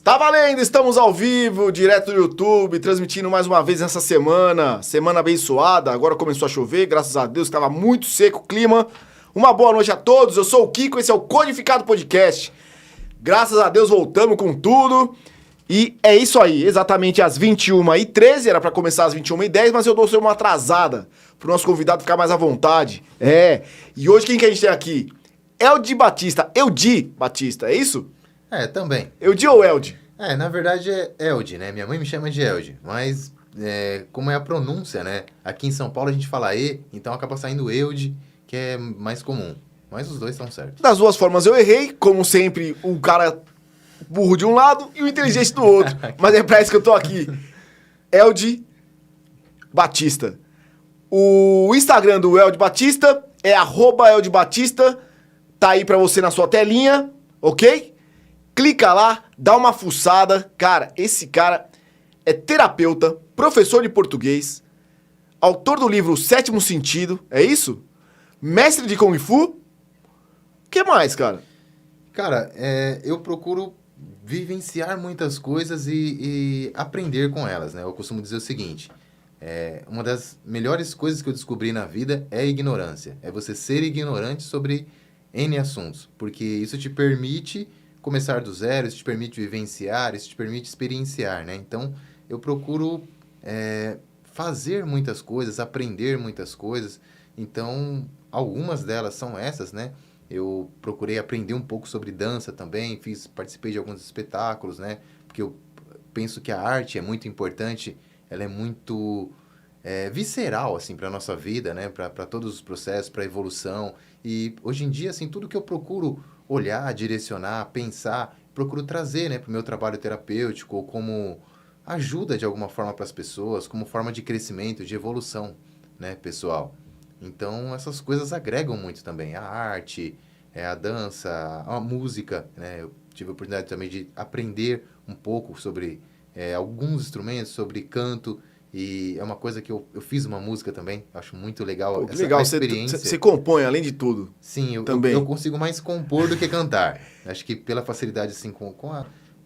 Tá valendo, estamos ao vivo, direto do YouTube, transmitindo mais uma vez nessa semana abençoada. Agora começou a chover, graças a Deus, estava muito seco o clima. Uma boa noite a todos, eu sou o Kiko, esse é o Codificado Podcast. Graças a Deus voltamos com tudo. E é isso aí, exatamente às 21h13, era pra começar às 21h10, mas eu dou uma atrasada pro nosso convidado ficar mais à vontade. E hoje quem que a gente tem aqui? Eldi Batista, é isso? Também. Eldi ou Eldi? Na verdade é Eldi, né? Minha mãe me chama de Eldi, mas como é a pronúncia, né? Aqui em São Paulo a gente fala E, então acaba saindo Eldi, que é mais comum. Mas os dois estão certos. Das duas formas eu errei, como sempre, o cara burro de um lado e o inteligente do outro. Mas é pra isso que eu tô aqui. Eldi Batista. O Instagram do Eldi Batista é @EldiBatista. Tá aí pra você na sua telinha, ok? Clica lá, dá uma fuçada. Cara, esse cara é terapeuta, professor de português, autor do livro O Sétimo Sentido, é isso? Mestre de Kung Fu? O que mais, cara? Cara, eu procuro vivenciar muitas coisas e aprender com elas, né? Eu costumo dizer o seguinte, uma das melhores coisas que eu descobri na vida é a ignorância. É você ser ignorante sobre N assuntos, porque isso te permite começar do zero, isso te permite vivenciar, isso te permite experienciar, né? Então, eu procuro fazer muitas coisas, aprender muitas coisas. Então, algumas delas são essas, né? Eu procurei aprender um pouco sobre dança também, participei de alguns espetáculos, né? Porque eu penso que a arte é muito importante, ela é muito visceral, assim, para a nossa vida, né? Para todos os processos, para a evolução. E, hoje em dia, assim, tudo que eu procuro olhar, direcionar, pensar, procuro trazer, né, para o meu trabalho terapêutico, como ajuda de alguma forma para as pessoas, como forma de crescimento, de evolução, né, pessoal. Então, essas coisas agregam muito também. A arte, a dança, a música, né? Eu tive a oportunidade também de aprender um pouco sobre alguns instrumentos, sobre canto. E é uma coisa que eu fiz uma música também, acho muito legal. Pô, que legal, experiência. Você compõe, além de tudo. Sim, também. Eu consigo mais compor do que cantar. Acho que pela facilidade, assim,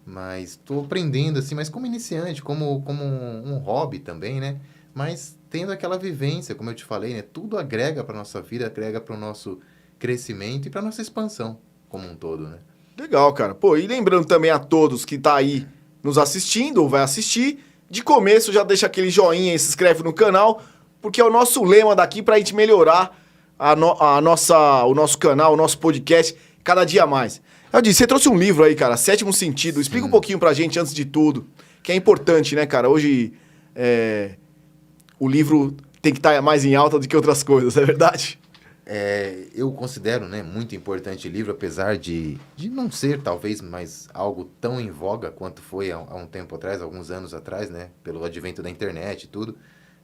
mas estou aprendendo, assim, mas como iniciante, como um hobby também, né? Mas tendo aquela vivência, como eu te falei, né? Tudo agrega para nossa vida, agrega para o nosso crescimento e para nossa expansão como um todo, né? Legal, cara. Pô, e lembrando também a todos que tá aí nos assistindo ou vai assistir, de começo já deixa aquele joinha e se inscreve no canal, porque é o nosso lema daqui pra gente melhorar o nosso canal, o nosso podcast cada dia mais. Eu disse, você trouxe um livro aí, cara, Sétimo Sentido. Explica um pouquinho pra gente, antes de tudo, que é importante, né, cara? Hoje, o livro tem que estar mais em alta do que outras coisas, é verdade? Eu considero, né, muito importante o livro, apesar de não ser, talvez, mais algo tão em voga quanto foi há um tempo atrás, alguns anos atrás, né, pelo advento da internet e tudo,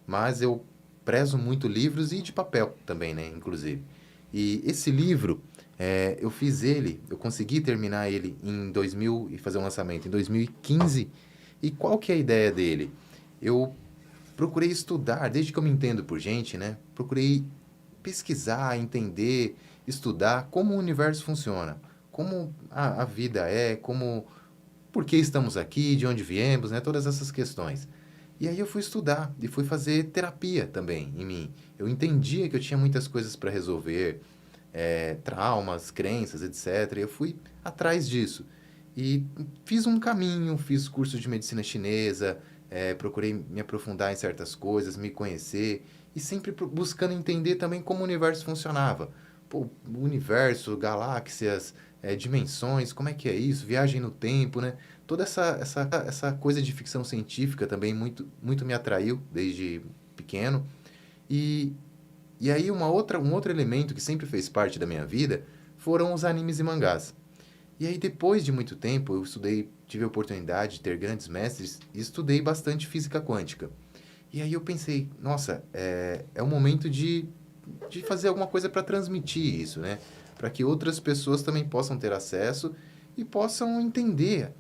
mas eu prezo muito livros e de papel também, né, inclusive. E esse livro, eu consegui terminar ele em 2000 e fazer um lançamento em 2015, e qual que é a ideia dele? Eu procurei estudar, desde que eu me entendo por gente, né, procurei pesquisar, entender, estudar como o universo funciona, como a vida por que estamos aqui, de onde viemos, né? Todas essas questões. E aí eu fui estudar e fui fazer terapia também em mim. Eu entendia que eu tinha muitas coisas para resolver, traumas, crenças, etc. E eu fui atrás disso. E fiz um caminho, fiz curso de medicina chinesa, procurei me aprofundar em certas coisas, me conhecer, e sempre buscando entender também como o universo funcionava. Pô, o universo, galáxias, dimensões, como é que é isso? Viagem no tempo, né? Toda essa coisa de ficção científica também muito, muito me atraiu desde pequeno. E aí um outro elemento que sempre fez parte da minha vida foram os animes e mangás. E aí, depois de muito tempo, tive a oportunidade de ter grandes mestres e estudei bastante física quântica. E aí eu pensei, nossa, é o momento de fazer alguma coisa para transmitir isso, né? Para que outras pessoas também possam ter acesso e possam entender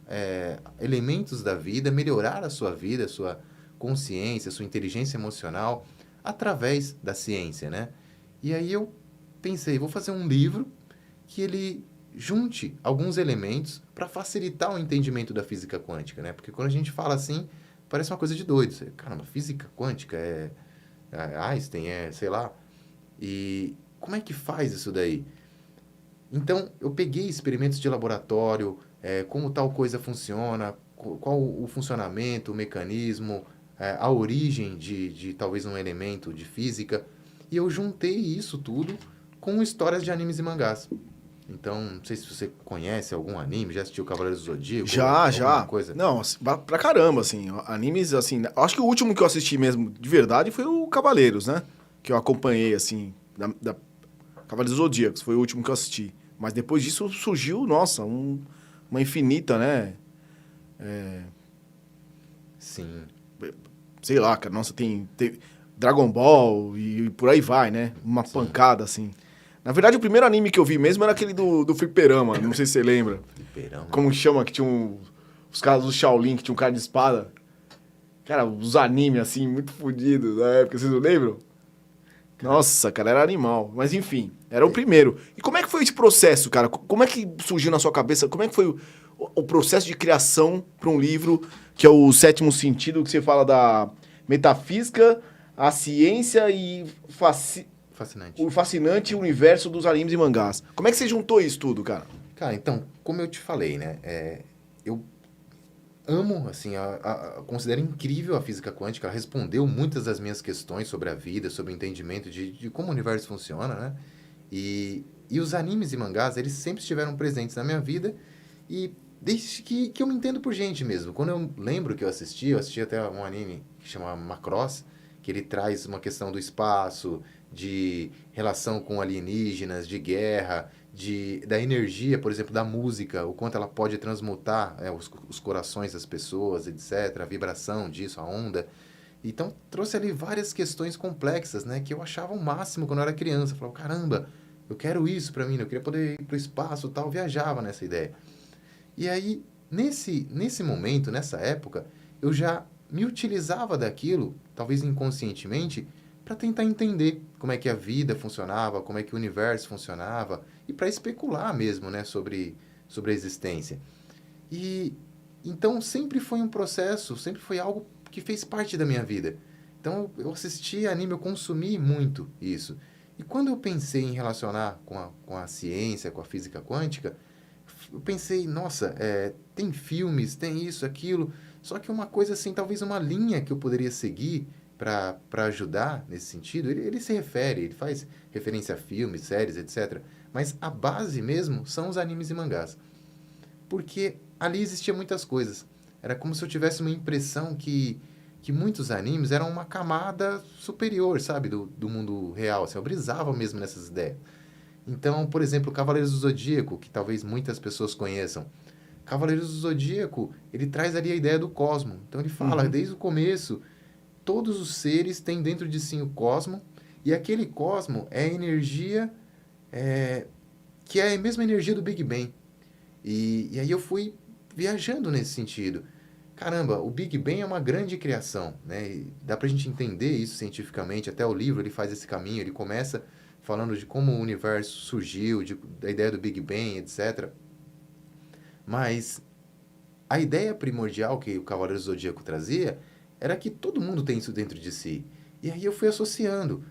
elementos da vida, melhorar a sua vida, a sua consciência, a sua inteligência emocional através da ciência, né? E aí eu pensei, vou fazer um livro que ele junte alguns elementos para facilitar o entendimento da física quântica, né? Porque quando a gente fala assim, parece uma coisa de doido. Caramba, física quântica é Einstein, sei lá. E como é que faz isso daí? Então, eu peguei experimentos de laboratório, como tal coisa funciona, qual o funcionamento, o mecanismo, a origem de talvez um elemento de física, e eu juntei isso tudo com histórias de animes e mangás. Então, não sei se você conhece algum anime, já assistiu Cavaleiros do Zodíaco? Já. Coisa? Não, pra caramba, assim. Animes, assim... Acho que o último que eu assisti mesmo, de verdade, foi o Cavaleiros, né? Que eu acompanhei, assim, da Cavaleiros do Zodíaco. Foi o último que eu assisti. Mas depois disso surgiu, nossa, uma infinita, né? Sim. Sei lá, cara. Nossa, tem Dragon Ball e por aí vai, né? Uma Sim. pancada, assim. Na verdade, o primeiro anime que eu vi mesmo era aquele do Fliperama. Não sei se você lembra. Fliperama. Como chama? Que tinha os caras do Shaolin, que tinha um cara de espada. Cara, os animes, assim, muito fodidos na época. Vocês não lembram? Nossa, cara, era animal. Mas, enfim, era o primeiro. E como é que foi esse processo, cara? Como é que surgiu na sua cabeça? Como é que foi o processo de criação para um livro que é o Sétimo Sentido, que você fala da metafísica, a ciência e Fascinante. o fascinante universo dos animes e mangás? Como é que você juntou isso tudo, cara? Cara, então, como eu te falei, né? Eu amo, assim, considero incrível a física quântica. Ela respondeu muitas das minhas questões sobre a vida, sobre o entendimento de como o universo funciona, né? E os animes e mangás, eles sempre estiveram presentes na minha vida e desde que eu me entendo por gente mesmo. Quando eu lembro que eu assisti até um anime que chama Macross, que ele traz uma questão do espaço, de relação com alienígenas, de guerra, da energia, por exemplo, da música, o quanto ela pode transmutar os corações das pessoas, etc., a vibração disso, a onda. Então, trouxe ali várias questões complexas, né, que eu achava o máximo quando eu era criança. Eu falava, caramba, eu quero isso pra mim, eu queria poder ir pro espaço e tal, viajava nessa ideia. E aí, nesse momento, nessa época, eu já me utilizava daquilo, talvez inconscientemente, para tentar entender como é que a vida funcionava, como é que o universo funcionava, e para especular mesmo, né, sobre a existência. E então sempre foi um processo, sempre foi algo que fez parte da minha vida. Então eu assisti anime, eu consumi muito isso. E quando eu pensei em relacionar com a ciência, com a física quântica, eu pensei, nossa, tem filmes, tem isso, aquilo, só que uma coisa assim, talvez uma linha que eu poderia seguir para ajudar nesse sentido, ele se refere, ele faz referência a filmes, séries, etc. Mas a base mesmo são os animes e mangás. Porque ali existiam muitas coisas. Era como se eu tivesse uma impressão que muitos animes eram uma camada superior, sabe, do mundo real. Assim, eu brisava mesmo nessas ideias. Então, por exemplo, Cavaleiros do Zodíaco, que talvez muitas pessoas conheçam. Cavaleiros do Zodíaco, ele traz ali a ideia do cosmo. Então ele fala, desde o começo, todos os seres têm dentro de si o cosmo, e aquele cosmo é a energia que é a mesma energia do Big Bang. E aí eu fui viajando nesse sentido. Caramba, o Big Bang é uma grande criação, né? E dá pra gente entender isso cientificamente, até o livro ele faz esse caminho, ele começa falando de como o universo surgiu, da ideia do Big Bang, etc. Mas a ideia primordial que o Cavaleiro do Zodíaco trazia era que todo mundo tem isso dentro de si. E aí eu fui associando.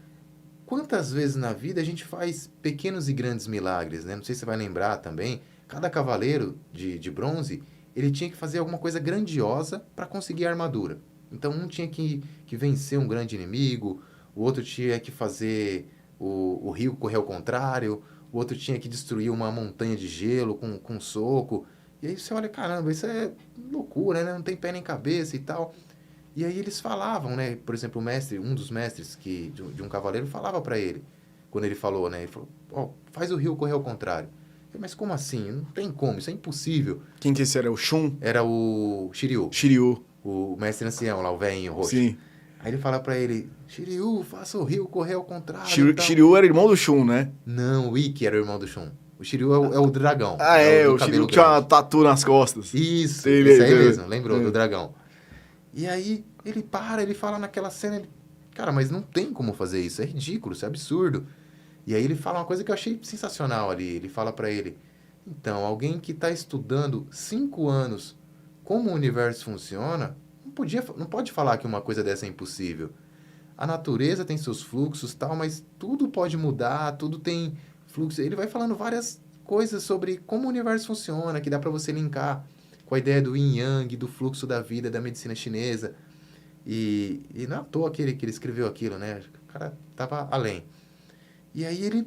Quantas vezes na vida a gente faz pequenos e grandes milagres, né? Não sei se você vai lembrar também. Cada cavaleiro de bronze, ele tinha que fazer alguma coisa grandiosa para conseguir a armadura. Então, um tinha que vencer um grande inimigo, o outro tinha que fazer o rio correr ao contrário, o outro tinha que destruir uma montanha de gelo com um soco. E aí você olha, caramba, isso é loucura, né? Não tem pé nem cabeça e tal. E aí eles falavam, né? Por exemplo, um dos mestres de um cavaleiro falava para ele, quando ele falou, né? Ele falou, faz o rio correr ao contrário. Eu falei, mas como assim? Não tem como, isso é impossível. Quem que esse era? O Shun? Era o Shiryu. Shiryu. O mestre ancião lá, o velhinho roxo. Sim. Aí ele fala para ele, Shiryu, faça o rio correr ao contrário. Shiryu era irmão do Shun, né? Não, o Ikki era o irmão do Shun. O Shiryu é o dragão. O Shiryu tinha uma tatu nas costas. Isso, esse aí mesmo, lembrou, do dragão. E aí ele fala naquela cena, cara, mas não tem como fazer isso, é ridículo, isso é absurdo. E aí ele fala uma coisa que eu achei sensacional ali, ele fala pra ele, Então, alguém que está estudando 5 anos como o universo funciona, não pode falar que uma coisa dessa é impossível. A natureza tem seus fluxos, tal, mas tudo pode mudar, tudo tem fluxo. Ele vai falando várias coisas sobre como o universo funciona, que dá para você linkar com a ideia do yin yang, do fluxo da vida, da medicina chinesa. E não é à toa que ele escreveu aquilo, né? O cara estava além. E aí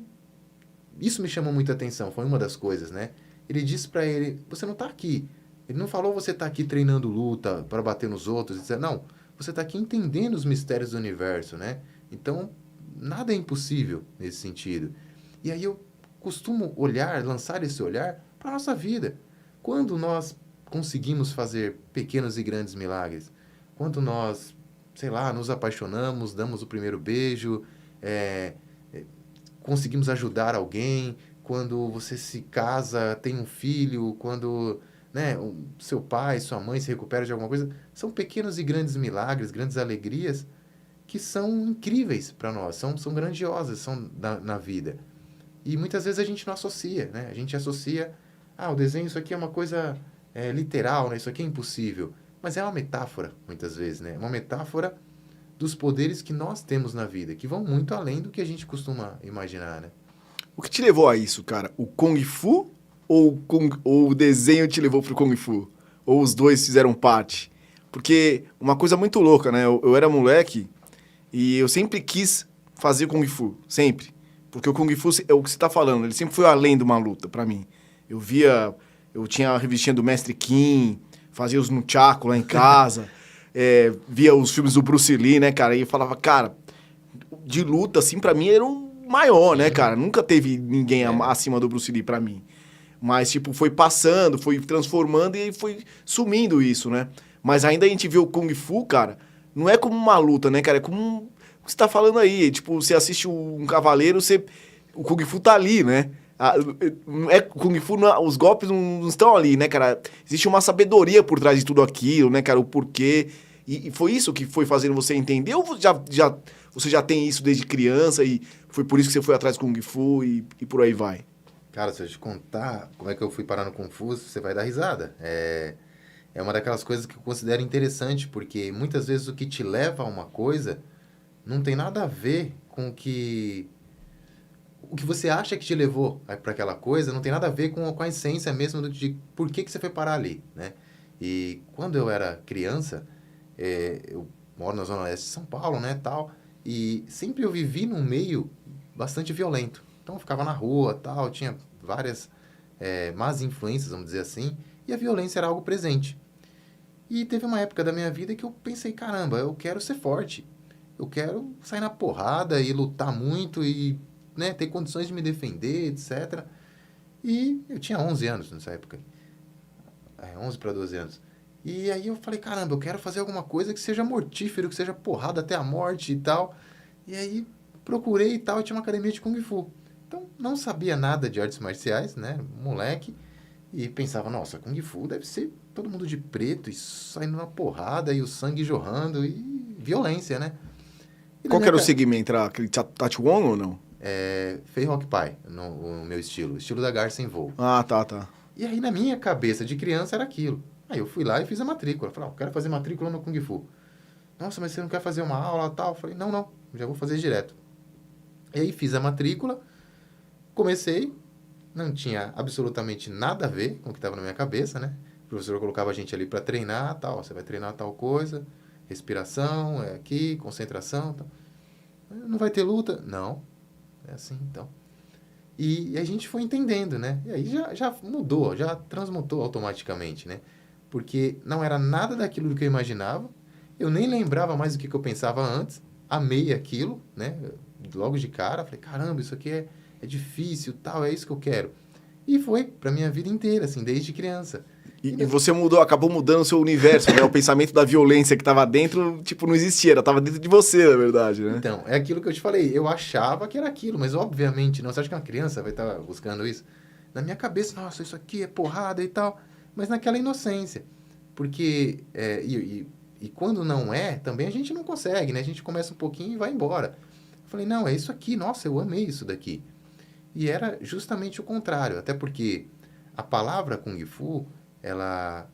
isso me chamou muita atenção, foi uma das coisas, né? Ele disse para ele, você não está aqui. Ele não falou você está aqui treinando luta para bater nos outros, etc. Não, você está aqui entendendo os mistérios do universo, né? Então, nada é impossível nesse sentido. E aí eu costumo lançar esse olhar para a nossa vida. Quando nós conseguimos fazer pequenos e grandes milagres, quando nós, sei lá, nos apaixonamos, damos o primeiro beijo, conseguimos ajudar alguém, quando você se casa, tem um filho, quando, né, seu pai, sua mãe se recupera de alguma coisa, são pequenos e grandes milagres, grandes alegrias que são incríveis para nós, são grandiosas, são na vida. E muitas vezes a gente não associa, né? A gente associa, o desenho, isso aqui é uma coisa literal, né? Isso aqui é impossível. Mas é uma metáfora, muitas vezes, né? Uma metáfora dos poderes que nós temos na vida, que vão muito além do que a gente costuma imaginar, né? O que te levou a isso, cara? O Kung Fu ou o desenho te levou pro Kung Fu? Ou os dois fizeram parte? Porque uma coisa muito louca, né? Eu era moleque e eu sempre quis fazer Kung Fu, sempre. Porque o Kung Fu é o que você tá falando, ele sempre foi além de uma luta pra mim. Eu tinha a revistinha do Mestre Kim, fazia os nunchaku lá em casa, via os filmes do Bruce Lee, né, cara? E eu falava, cara, de luta, assim, pra mim era o maior, né, cara? Nunca teve ninguém acima do Bruce Lee pra mim. Mas, tipo, foi passando, foi transformando e foi sumindo isso, né? Mas ainda a gente vê o Kung Fu, cara, não é como uma luta, né, cara? É como o que você tá falando aí. Tipo, você assiste um cavaleiro, o Kung Fu tá ali, né? Kung Fu, os golpes não estão ali, né, cara? Existe uma sabedoria por trás de tudo aquilo, né, cara? O porquê. E foi isso que foi fazendo você entender? Ou você já tem isso desde criança e foi por isso que você foi atrás do Kung Fu e por aí vai? Cara, se eu te contar como é que eu fui parar no Kung Fu, você vai dar risada. É uma daquelas coisas que eu considero interessante, porque muitas vezes o que te leva a uma coisa não tem nada a ver com o que você acha que te levou para aquela coisa, não tem nada a ver com a essência mesmo de por que você foi parar ali, né? E quando eu era criança, eu moro na Zona Leste de São Paulo, né, tal, e sempre eu vivi num meio bastante violento. Então eu ficava na rua, tal, tinha várias más influências, vamos dizer assim, e a violência era algo presente. E teve uma época da minha vida que eu pensei, caramba, eu quero ser forte. Eu quero sair na porrada e lutar muito e, né, ter condições de me defender, etc. E eu tinha 11 anos nessa época. 11 para 12 anos. E aí eu falei, caramba, eu quero fazer alguma coisa que seja mortífero, que seja porrada até a morte e tal. E aí procurei e tal, e tinha uma academia de Kung Fu. Então, não sabia nada de artes marciais, né, moleque. E pensava, nossa, Kung Fu deve ser todo mundo de preto e saindo na porrada e o sangue jorrando e violência, né? Qual que era o segmento? Era aquele Taichuan ou não? Fei Rock Pai, no meu estilo da garça em voo. Ah, tá. E aí, na minha cabeça de criança, era aquilo. Aí eu fui lá e fiz a matrícula. Falei, eu quero fazer matrícula no Kung Fu. Nossa, mas você não quer fazer uma aula e tal? Eu falei, não, já vou fazer direto. E aí fiz a matrícula, comecei, não tinha absolutamente nada a ver com o que estava na minha cabeça, né? O professor colocava a gente ali para treinar, tal, você vai treinar tal coisa, respiração, aqui, concentração, tal. Não vai ter luta? Não. É assim, então. E a gente foi entendendo, né? E aí já mudou, já transmutou automaticamente, né? Porque não era nada daquilo do que eu imaginava, eu nem lembrava mais do que eu pensava antes, amei aquilo, né? Logo de cara, falei, caramba, isso aqui é difícil, tal, é isso que eu quero. E foi pra minha vida inteira, assim, desde criança. E você acabou mudando o seu universo, né? O pensamento da violência que estava dentro, tipo, não existia, estava dentro de você, na verdade, né? Então, é aquilo que eu te falei, eu achava que era aquilo, mas obviamente não. Você acha que uma criança vai estar buscando isso? Na minha cabeça, nossa, isso aqui é porrada e tal, mas naquela inocência. Porque, e quando não é, também a gente não consegue, né? A gente começa um pouquinho e vai embora. Eu falei, não, é isso aqui, nossa, eu amei isso daqui. E era justamente o contrário, até porque A palavra Kung Fu, ela,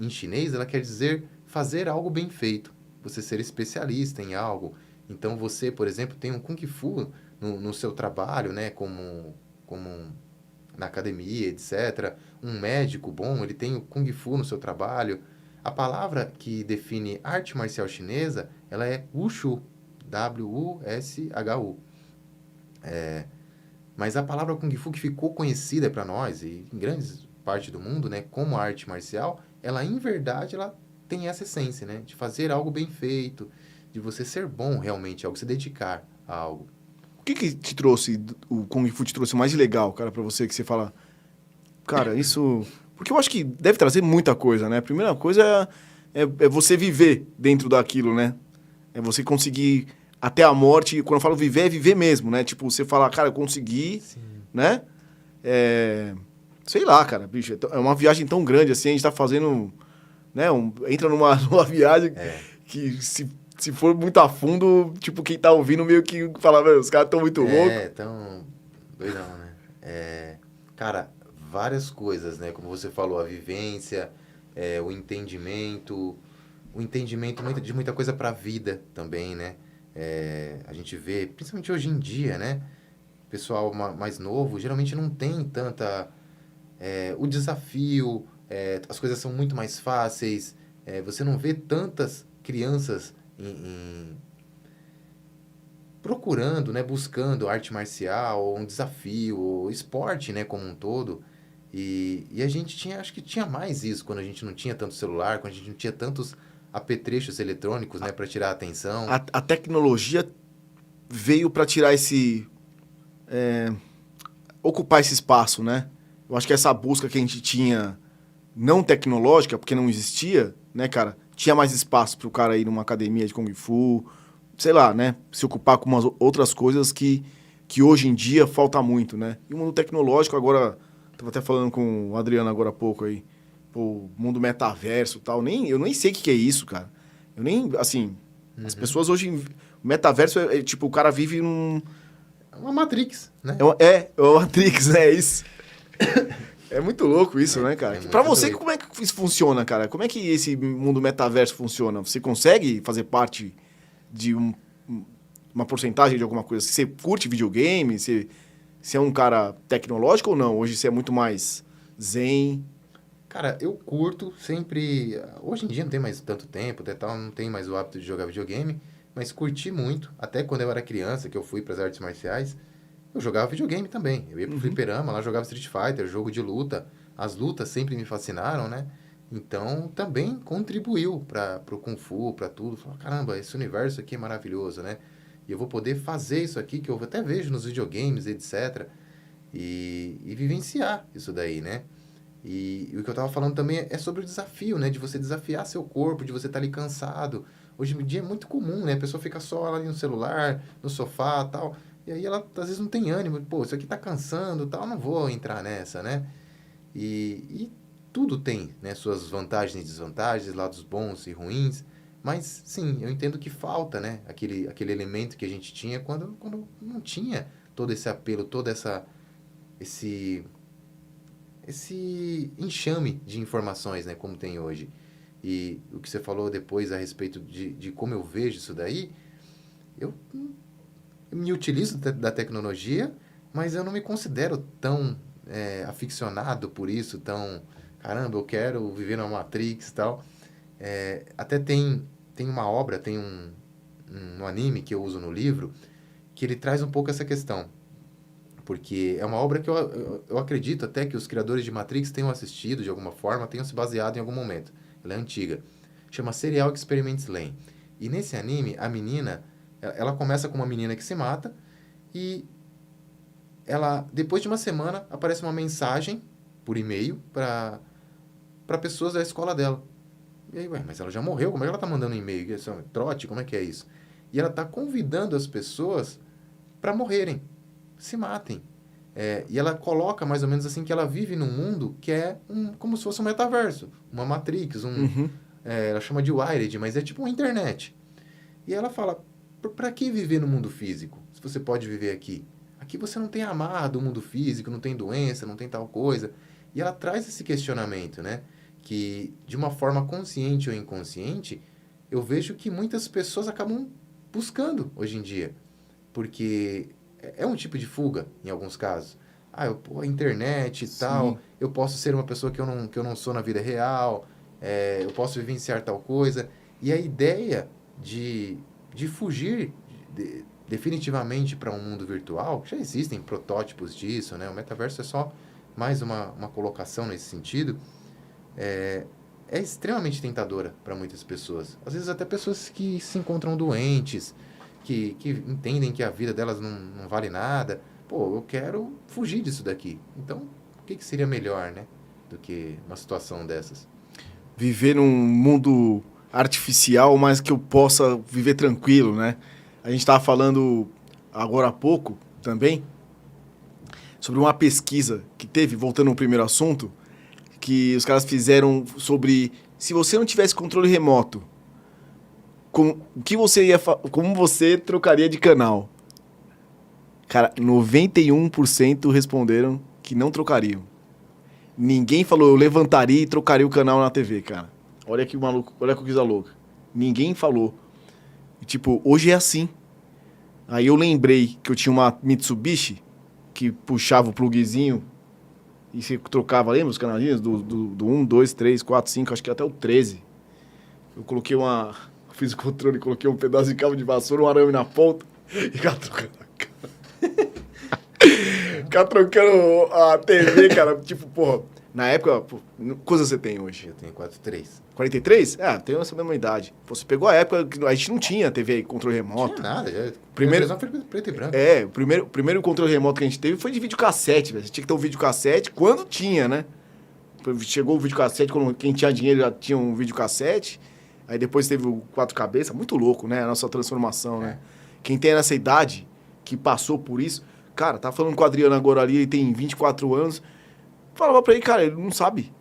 em chinês, ela quer dizer fazer algo bem feito. Você ser especialista em algo. Então, você, por exemplo, tem um Kung Fu no seu trabalho, né? Como na academia, etc. Um médico bom, ele tem o Kung Fu no seu trabalho. A palavra que define arte marcial chinesa, ela é Wushu. W-U-S-H-U. Mas a palavra Kung Fu que ficou conhecida para nós, e em grande parte do mundo, né, como arte marcial, ela, em verdade, ela tem essa essência, né? De fazer algo bem feito, de você ser bom realmente, algo, se dedicar a algo. O que te trouxe, o Kung Fu te trouxe mais de legal, cara, pra você, que você fala, cara, isso... Porque eu acho que deve trazer muita coisa, né? A primeira coisa é você viver dentro daquilo, né? É você conseguir até a morte, e quando eu falo viver, é viver mesmo, né? Tipo, você fala, cara, eu consegui, Sim. né? Sei lá, cara, bicho, é uma viagem tão grande assim, a gente tá fazendo, né? Entra numa viagem que se for muito a fundo, tipo, quem tá ouvindo meio que fala, velho, os caras tão muito loucos. Tão doidão, né? Cara, várias coisas, né? Como você falou, a vivência, o entendimento de muita coisa para a vida também, né? A gente vê, principalmente hoje em dia, né? O pessoal mais novo geralmente não tem tanta... o desafio, as coisas são muito mais fáceis, você não vê tantas crianças procurando, né? Buscando arte marcial, um desafio, ou esporte, né? Como um todo. E a gente acho que tinha mais isso quando a gente não tinha tanto celular, quando a gente não tinha tantos apetrechos eletrônicos, né, para tirar a atenção. A tecnologia veio para tirar ocupar esse espaço, né? Eu acho que essa busca que a gente tinha, não tecnológica, porque não existia, né, cara? Tinha mais espaço para o cara ir numa academia de Kung Fu, sei lá, né? Se ocupar com umas outras coisas que hoje em dia falta muito, né? E o mundo tecnológico agora... Tava até falando com o Adriano agora há pouco aí. Pô, mundo metaverso e tal. Eu nem sei o que é isso, cara. Eu nem, assim... As pessoas hoje... O metaverso tipo, o cara vive num... É uma Matrix, né? É uma Matrix, né? Isso. É muito louco isso, né, cara? Pra você, como é que isso funciona, cara? Como é que esse mundo metaverso funciona? Você consegue fazer parte de uma porcentagem de alguma coisa? Você curte videogame? Você é um cara tecnológico ou não? Hoje você é muito mais zen? Cara, eu curto sempre... Hoje em dia não tem mais tanto tempo, até tal, não tenho mais o hábito de jogar videogame, mas curti muito. Até quando eu era criança, que eu fui para as artes marciais, eu jogava videogame também. Eu ia pro fliperama, lá jogava Street Fighter, jogo de luta. As lutas sempre me fascinaram, né? Então, também contribuiu para o Kung Fu, para tudo. Falei, caramba, esse universo aqui é maravilhoso, né? E eu vou poder fazer isso aqui, que eu até vejo nos videogames, etc. E vivenciar isso daí, né? E o que eu estava falando também é sobre o desafio, né? De você desafiar seu corpo, de você estar ali cansado. Hoje em dia é muito comum, né? A pessoa fica só ali no celular, no sofá, tal. E aí ela, às vezes, não tem ânimo. Pô, isso aqui tá cansando, tal. Não vou entrar nessa, né? E tudo tem, né? Suas vantagens e desvantagens, lados bons e ruins. Mas, sim, eu entendo que falta, né? Aquele elemento que a gente tinha quando não tinha todo esse apelo, todo esse enxame de informações, né? Como tem hoje. E o que você falou depois a respeito de como eu vejo isso daí, eu me utilizo da tecnologia, mas eu não me considero tão aficionado por isso, tão... Caramba, eu quero viver na Matrix e tal. Até tem uma obra, tem um anime que eu uso no livro, que ele traz um pouco essa questão. Porque é uma obra que eu acredito até que os criadores de Matrix tenham assistido de alguma forma, tenham se baseado em algum momento. Ela é antiga. Chama Serial Experiments Lain. E nesse anime, a menina, ela começa com uma menina que se mata e ela, depois de uma semana, aparece uma mensagem por e-mail para pessoas da escola dela. E aí, mas ela já morreu, como é que ela tá mandando um e-mail? Isso é um trote? Como é que é isso? E ela tá convidando as pessoas para morrerem, se matem. E ela coloca mais ou menos assim que ela vive num mundo que é como se fosse um metaverso, uma Matrix, ela chama de Wired, mas é tipo uma internet. E ela fala, para que viver no mundo físico, se você pode viver aqui? Aqui você não tem amarra do mundo físico, não tem doença, não tem tal coisa. E ela traz esse questionamento, né? Que, de uma forma consciente ou inconsciente, eu vejo que muitas pessoas acabam buscando hoje em dia. Porque é um tipo de fuga, em alguns casos. A internet e tal, eu posso ser uma pessoa que eu não sou na vida real, eu posso vivenciar tal coisa. E a ideia de fugir definitivamente para um mundo virtual, já existem protótipos disso, né? O metaverso é só mais uma colocação nesse sentido, é extremamente tentadora para muitas pessoas. Às vezes até pessoas que se encontram doentes, que entendem que a vida delas não vale nada. Pô, eu quero fugir disso daqui. Então, o que seria melhor, né? Do que uma situação dessas? Viver num mundo artificial, mas que eu possa viver tranquilo, né? A gente estava falando agora há pouco também sobre uma pesquisa que teve, voltando ao primeiro assunto, que os caras fizeram sobre se você não tivesse controle remoto, como você trocaria de canal? Cara, 91% responderam que não trocariam. Ninguém falou, eu levantaria e trocaria o canal na TV, cara. Olha que maluco, olha que coisa louca. Ninguém falou. E, tipo, hoje é assim. Aí eu lembrei que eu tinha uma Mitsubishi que puxava o plugzinho e você trocava, lembra os canalinhos? Do 1, 2, 3, 4, 5, acho que até o 13. Eu coloquei fiz o controle, coloquei um pedaço de cabo de vassoura, um arame na ponta e ficava trocando ficar trocando a TV, cara. Tipo, porra, na época, quantos você tem hoje? Eu tenho 43. 43? Tenho essa mesma idade. Pô, você pegou a época que a gente não tinha TV controle remoto. Não tinha nada. Primeiro foi preto e branco. O primeiro controle remoto que a gente teve foi de videocassete, velho. Você tinha que ter um videocassete quando tinha, né? Chegou o videocassete, quando quem tinha dinheiro já tinha um videocassete. Aí depois teve o 4 cabeças. Muito louco, né? A nossa transformação, né? Quem tem essa idade, que passou por isso... Cara, tava falando com o Adriano agora ali, ele tem 24 anos. Falava pra ele, cara, ele não sabe.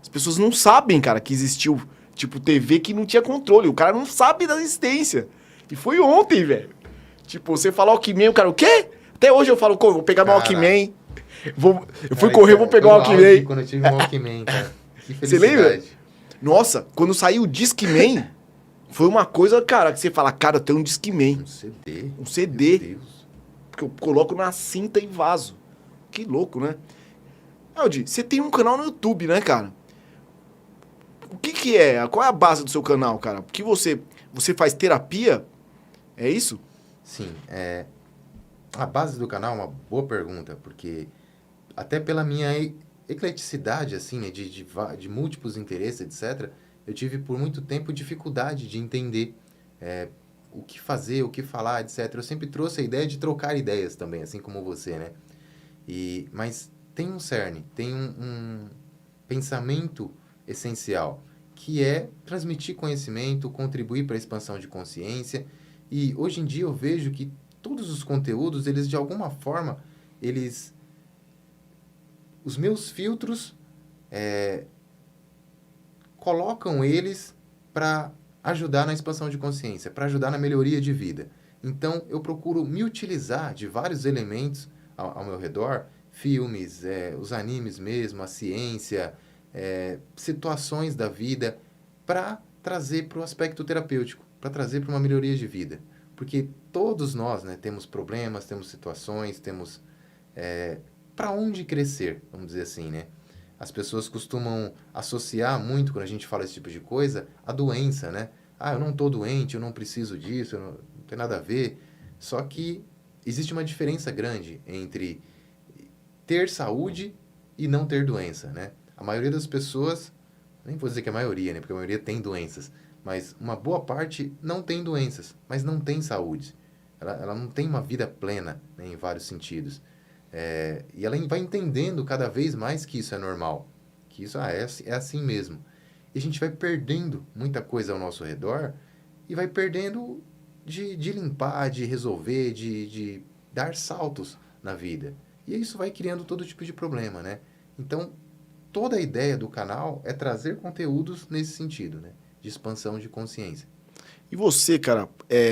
As pessoas não sabem, cara, que existiu, tipo, TV que não tinha controle. O cara não sabe da existência. E foi ontem, velho. Tipo, você fala Walkman, o cara, o quê? Até hoje eu falo, vou pegar meu Walkman. Eu fui correr, vou pegar o Walkman. Quando eu tive um Walkman, cara. Que felicidade. Você lembra? Nossa, quando saiu o Discman, foi uma coisa, cara, que você fala, cara, eu tenho um Discman. Um CD? Um CD. Meu Deus. Que eu coloco na cinta e vaso. Que louco, né? Aldi, você tem um canal no YouTube, né, cara? O que é? Qual é a base do seu canal, cara? Porque você faz terapia? É isso? Sim. A base do canal é uma boa pergunta, porque até pela minha ecleticidade, assim, né, de múltiplos interesses, etc., eu tive por muito tempo dificuldade de entender o que fazer, o que falar, etc. Eu sempre trouxe a ideia de trocar ideias também, assim como você, né? Mas tem um cerne, tem um pensamento essencial, que é transmitir conhecimento, contribuir para a expansão de consciência. E hoje em dia eu vejo que todos os conteúdos, eles de alguma forma, os meus filtros colocam eles para ajudar na expansão de consciência, para ajudar na melhoria de vida. Então, eu procuro me utilizar de vários elementos ao meu redor, filmes, os animes mesmo, a ciência, situações da vida, para trazer para o aspecto terapêutico, para trazer para uma melhoria de vida. Porque todos nós, né, temos problemas, temos situações, temos para onde crescer, vamos dizer assim, né? As pessoas costumam associar muito, quando a gente fala esse tipo de coisa, a doença, né? Eu não estou doente, eu não preciso disso, não tem nada a ver. Só que existe uma diferença grande entre ter saúde e não ter doença, né? A maioria das pessoas, nem vou dizer que a maioria, né? Porque a maioria tem doenças, mas uma boa parte não tem doenças, mas não tem saúde. Ela não tem uma vida plena, né, em vários sentidos. E ela vai entendendo cada vez mais que isso é normal, que isso é assim mesmo. E a gente vai perdendo muita coisa ao nosso redor e vai perdendo de limpar, de resolver, de dar saltos na vida. E isso vai criando todo tipo de problema, né? Então, toda a ideia do canal é trazer conteúdos nesse sentido, né? De expansão de consciência. E você, cara,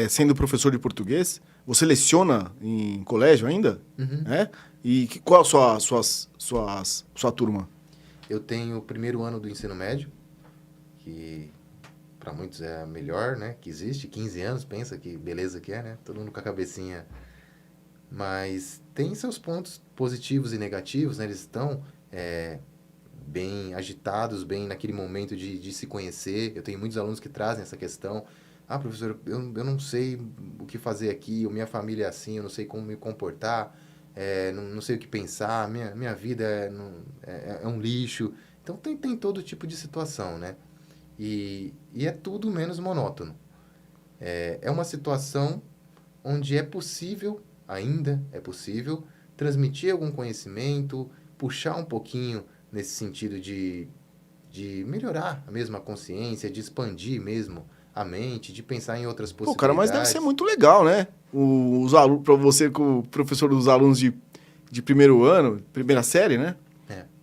sendo professor de português, você leciona em colégio ainda? Uhum. E qual a sua turma? Eu tenho o primeiro ano do ensino médio, que para muitos é a melhor, né, que existe. 15 anos, pensa que beleza que é, né? Todo mundo com a cabecinha. Mas tem seus pontos positivos e negativos, né? Eles estão bem agitados, bem naquele momento de se conhecer. Eu tenho muitos alunos que trazem essa questão. Ah, professor, eu não sei o que fazer aqui, ou minha família é assim, eu não sei como me comportar, não sei o que pensar, minha vida é um lixo. Então, tem todo tipo de situação, né? E é tudo menos monótono. É uma situação onde ainda é possível, transmitir algum conhecimento, puxar um pouquinho nesse sentido de melhorar a mesma consciência, de expandir mesmo a mente, de pensar em outras Pô, possibilidades. cara, mas deve ser muito legal, né? Os alunos, para você, com o professor dos alunos de primeiro ano, primeira série, né?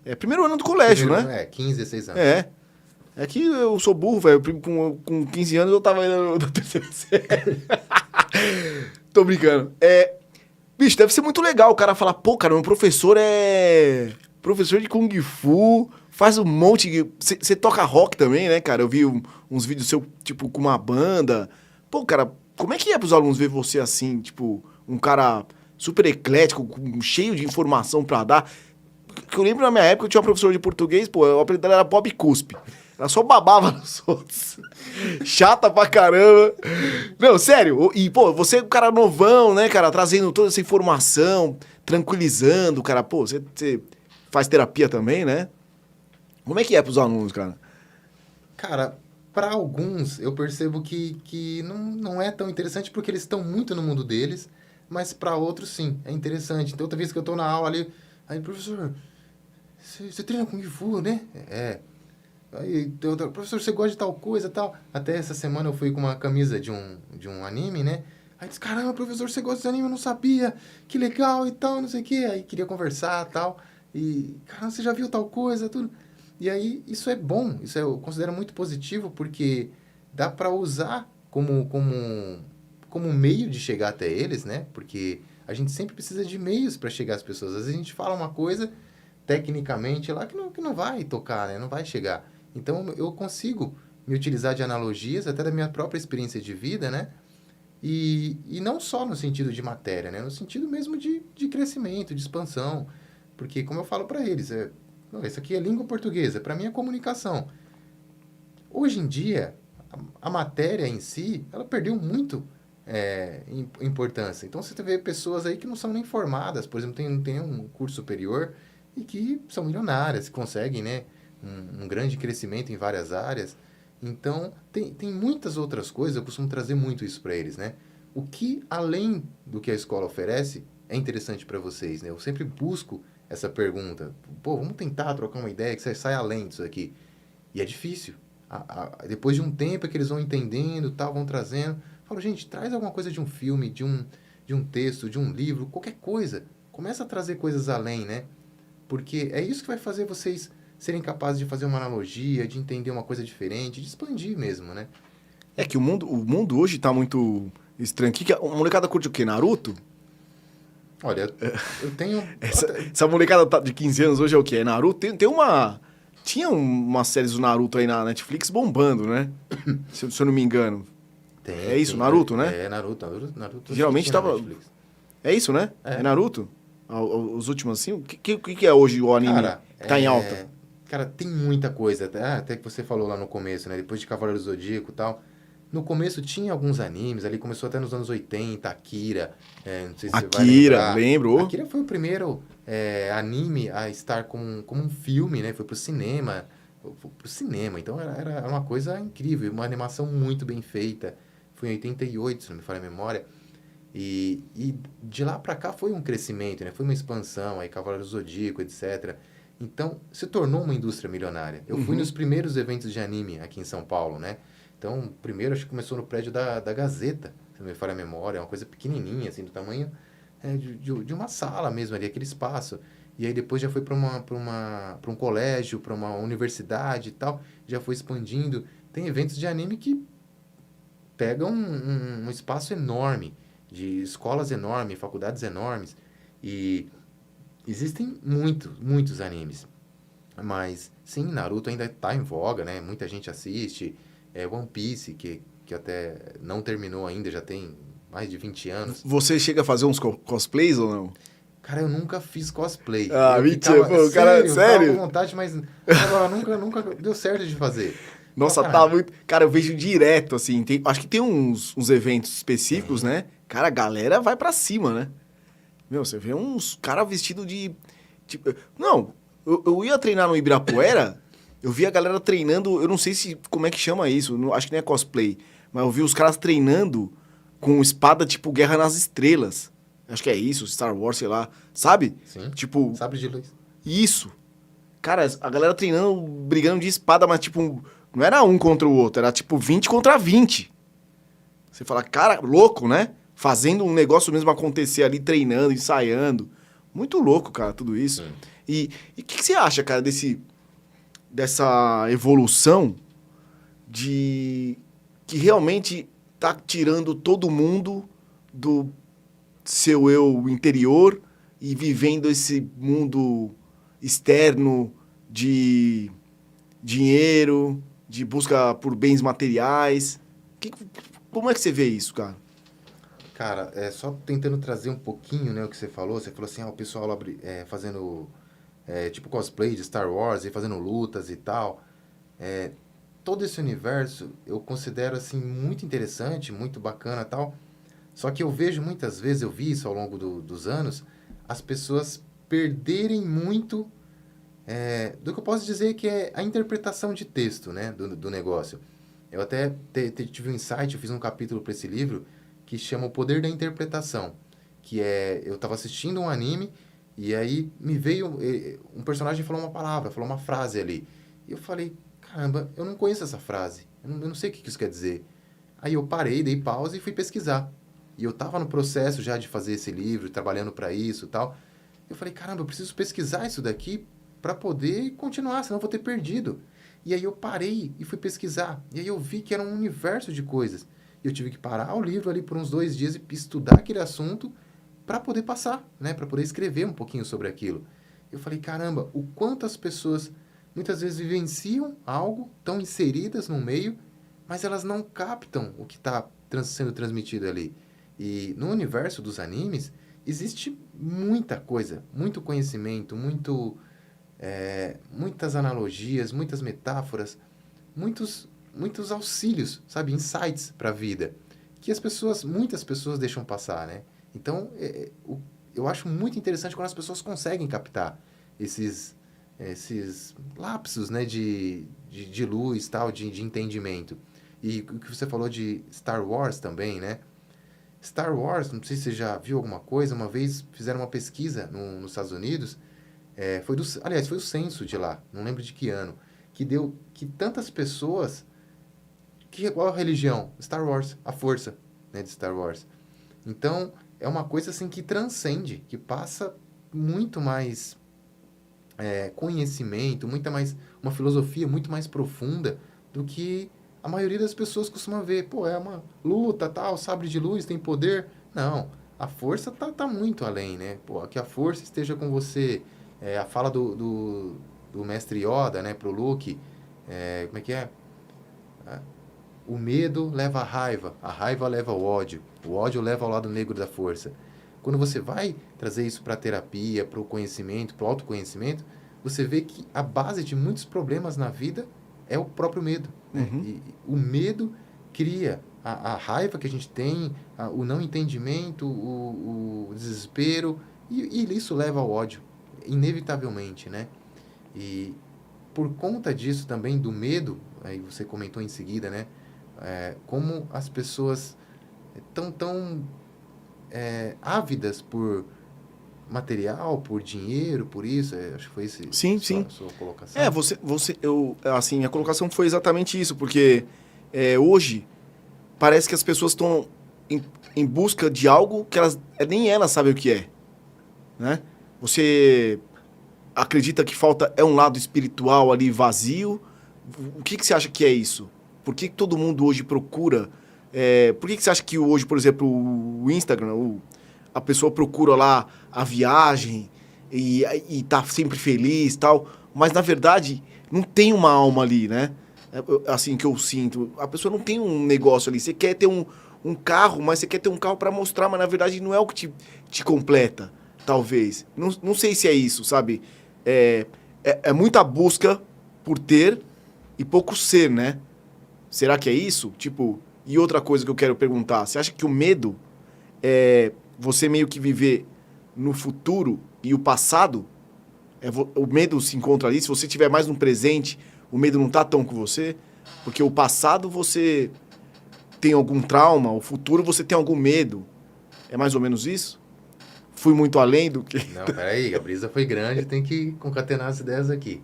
É primeiro ano do colégio, né? 15, 16 anos. É que eu sou burro, velho. Com 15 anos eu tava ainda na terceira série. Tô brincando. Bicho, deve ser muito legal o cara falar, pô, cara, meu professor é professor de Kung Fu, faz um monte... Você toca rock também, né, cara? Eu vi uns vídeos seu, tipo, com uma banda. Pô, cara, como é que é pros alunos ver você assim, tipo, um cara super eclético, cheio de informação pra dar? Que eu lembro na minha época, eu tinha uma professora de português, pô, o apelido dela era Bob Cuspe. Ela só babava nos outros. Chata pra caramba. Não, sério. E, pô, você é um cara novão, né, cara? Trazendo toda essa informação, tranquilizando, cara. Pô, você faz terapia também, né? Como é que é pros alunos, cara? Cara, para alguns eu percebo que não é tão interessante porque eles estão muito no mundo deles, mas para outros sim, é interessante. Então, outra vez que eu tô na aula ali, aí, professor, você treina Kung Fu, né? Aí, professor, você gosta de tal coisa e tal? Até essa semana eu fui com uma camisa de um anime, né? Aí disse, caramba, professor, você gosta de anime? Eu não sabia. Que legal e tal, não sei o quê. Aí queria conversar e tal. E, caramba, você já viu tal coisa, tudo. E aí, isso é bom. Isso eu considero muito positivo, porque dá para usar como meio de chegar até eles, né? Porque a gente sempre precisa de meios para chegar às pessoas. Às vezes a gente fala uma coisa, tecnicamente, lá que não vai tocar, né? Não vai chegar. Então, eu consigo me utilizar de analogias, até da minha própria experiência de vida, né? E não só no sentido de matéria, né? No sentido mesmo de crescimento, de expansão. Porque, como eu falo para eles, isso aqui é língua portuguesa, para mim é comunicação. Hoje em dia, a matéria em si, ela perdeu muito importância. Então, você vê pessoas aí que não são nem formadas, por exemplo, tem um curso superior e que são milionárias, conseguem, né? Um grande crescimento em várias áreas. Então, tem muitas outras coisas, eu costumo trazer muito isso para eles, né? O que, além do que a escola oferece, é interessante para vocês, né? Eu sempre busco essa pergunta. Pô, vamos tentar trocar uma ideia que você sai além disso aqui. E é difícil. Depois de um tempo é que eles vão entendendo, tal, vão trazendo. Eu falo, gente, traz alguma coisa de um filme, de um texto, de um livro, qualquer coisa. Começa a trazer coisas além, né? Porque é isso que vai fazer vocês serem capazes de fazer uma analogia, de entender uma coisa diferente, de expandir mesmo, né? É que o mundo hoje tá muito estranho. A molecada curte o quê? Naruto? Olha, eu tenho... Essa molecada de 15 anos hoje é o quê? É Naruto? Tinha umas séries do Naruto aí na Netflix bombando, né? se eu não me engano. É isso, Naruto, né? É, Naruto. Geralmente tava... É isso, né? É Naruto? Os últimos, assim? O que é hoje o anime que tá em alta? Cara, tem muita coisa. Até que você falou lá no começo, né? Depois de Cavaleiro do Zodíaco e tal. No começo tinha alguns animes, ali começou até nos anos 80, Akira. Não sei se você vai lembrar. Lembro. Akira foi o primeiro anime a estar como um filme, né? Foi pro cinema. Então era uma coisa incrível, uma animação muito bem feita. Foi em 88, se não me falha a memória. E de lá pra cá foi um crescimento, né? Foi uma expansão, aí Cavaleiro do Zodíaco, etc. Então, se tornou uma indústria milionária. Eu fui nos primeiros eventos de anime aqui em São Paulo, né? Então, primeiro acho que começou no prédio da Gazeta, se não me falha a memória, uma coisa pequenininha, assim, do tamanho de uma sala mesmo ali, aquele espaço. E aí depois já foi para um colégio, para uma universidade e tal, já foi expandindo. Tem eventos de anime que pegam um espaço enorme, de escolas enormes, faculdades enormes, e existem muitos animes. Mas, sim, Naruto ainda tá em voga, né? Muita gente assiste. One Piece, que até não terminou ainda, já tem mais de 20 anos. Você chega a fazer uns cosplays ou não? Cara, eu nunca fiz cosplay. Ah, eu mentira, pô, cara, sério? Eu tava com vontade, mas agora nunca deu certo de fazer. Nossa, tá muito... Cara, eu vejo direto, assim, acho que tem uns eventos específicos, né? Cara, a galera vai pra cima, né? Meu, você vê uns caras vestidos de... Tipo, não, eu ia treinar no Ibirapuera, eu vi a galera treinando, eu não sei como é que chama isso, acho que nem é cosplay, mas eu vi os caras treinando com espada tipo Guerra nas Estrelas. Acho que é isso, Star Wars, sei lá, sabe? Sim, tipo, sabre de luz. Isso. Cara, a galera treinando, brigando de espada, mas tipo, não era um contra o outro, era tipo 20 contra 20. Você fala, cara, louco, né? Fazendo um negócio mesmo acontecer ali, treinando, ensaiando. Muito louco, cara, tudo isso. Sim. E o que você acha, cara, dessa evolução de que realmente tá tirando todo mundo do seu eu interior e vivendo esse mundo externo de dinheiro, de busca por bens materiais? Como é que você vê isso, cara? Cara, só tentando trazer um pouquinho, né, o que você falou. Você falou assim, o pessoal fazendo tipo cosplay de Star Wars e fazendo lutas e tal. Todo esse universo eu considero assim muito interessante, muito bacana e tal. Só que eu vejo muitas vezes, eu vi isso ao longo dos anos, as pessoas perderem muito do que eu posso dizer que é a interpretação de texto, né, do negócio. Eu até tive um insight, eu fiz um capítulo para esse livro que chama O Poder da Interpretação, que eu estava assistindo um anime e aí me veio um personagem falou uma palavra, falou uma frase ali. E eu falei, caramba, eu não conheço essa frase, eu não sei o que isso quer dizer. Aí eu parei, dei pausa e fui pesquisar. E eu estava no processo já de fazer esse livro, trabalhando para isso e tal. Eu falei, caramba, eu preciso pesquisar isso daqui para poder continuar, senão eu vou ter perdido. E aí eu parei e fui pesquisar. E aí eu vi que era um universo de coisas. E eu tive que parar o livro ali por uns 2 dias e estudar aquele assunto para poder passar, né? Para poder escrever um pouquinho sobre aquilo. Eu falei, caramba, o quanto as pessoas muitas vezes vivenciam algo, estão inseridas no meio, mas elas não captam o que está sendo transmitido ali. E no universo dos animes, existe muita coisa, muito conhecimento, muitas analogias, muitas metáforas, muitos auxílios, sabe, insights para a vida, que muitas pessoas deixam passar, né? Então, eu acho muito interessante quando as pessoas conseguem captar esses lapsos, né, de luz, tal, de entendimento. E o que você falou de Star Wars também, né? Star Wars, não sei se você já viu alguma coisa, uma vez fizeram uma pesquisa nos Estados Unidos, foi o censo de lá, não lembro de que ano, que deu que tantas pessoas... Qual a religião? Star Wars, a força, né, de Star Wars. Então, é uma coisa assim que transcende, que passa muito mais conhecimento, uma filosofia muito mais profunda do que a maioria das pessoas costuma ver. Pô, é uma luta, tal, sabre de luz, tem poder. Não, a força tá muito além, né? Pô, que a força esteja com você. A fala do mestre Yoda, né, pro Luke, como é que é? O medo leva à raiva, a raiva leva ao ódio, o ódio leva ao lado negro da força. Quando você vai trazer isso para a terapia, para o conhecimento, para o autoconhecimento, você vê que a base de muitos problemas na vida é o próprio medo. Né? Uhum. E o medo cria a raiva que a gente tem, o não entendimento, o desespero, e isso leva ao ódio, inevitavelmente, né? E por conta disso também, do medo, aí você comentou em seguida, né? Como as pessoas estão tão ávidas por material, por dinheiro, por isso. Acho que foi esse Sim. sua colocação. Assim, a colocação foi exatamente isso, porque hoje parece que as pessoas estão em busca de algo que nem elas sabem o que é, né? Você acredita que falta um lado espiritual ali vazio? O que você acha que é isso? Por que todo mundo hoje procura? Por que você acha que hoje, por exemplo, o Instagram, a pessoa procura lá a viagem e tá sempre feliz e tal? mas na verdade não tem uma alma ali, né? Assim que eu sinto. A pessoa não tem um negócio ali. Você quer ter um carro, mas você quer ter um carro para mostrar, mas na verdade não é o que te completa, talvez. Não sei se é isso, sabe? É muita busca por ter e pouco ser, né? Será que é isso? Tipo, e outra coisa que eu quero perguntar, você acha que o medo é você meio que viver no futuro e o passado? O medo se encontra ali? Se você estiver mais no presente, o medo não tá tão com você? Porque o passado você tem algum trauma, o futuro você tem algum medo. É mais ou menos isso? Fui muito além do que... Não, peraí, a brisa foi grande, tem que concatenar as ideias aqui.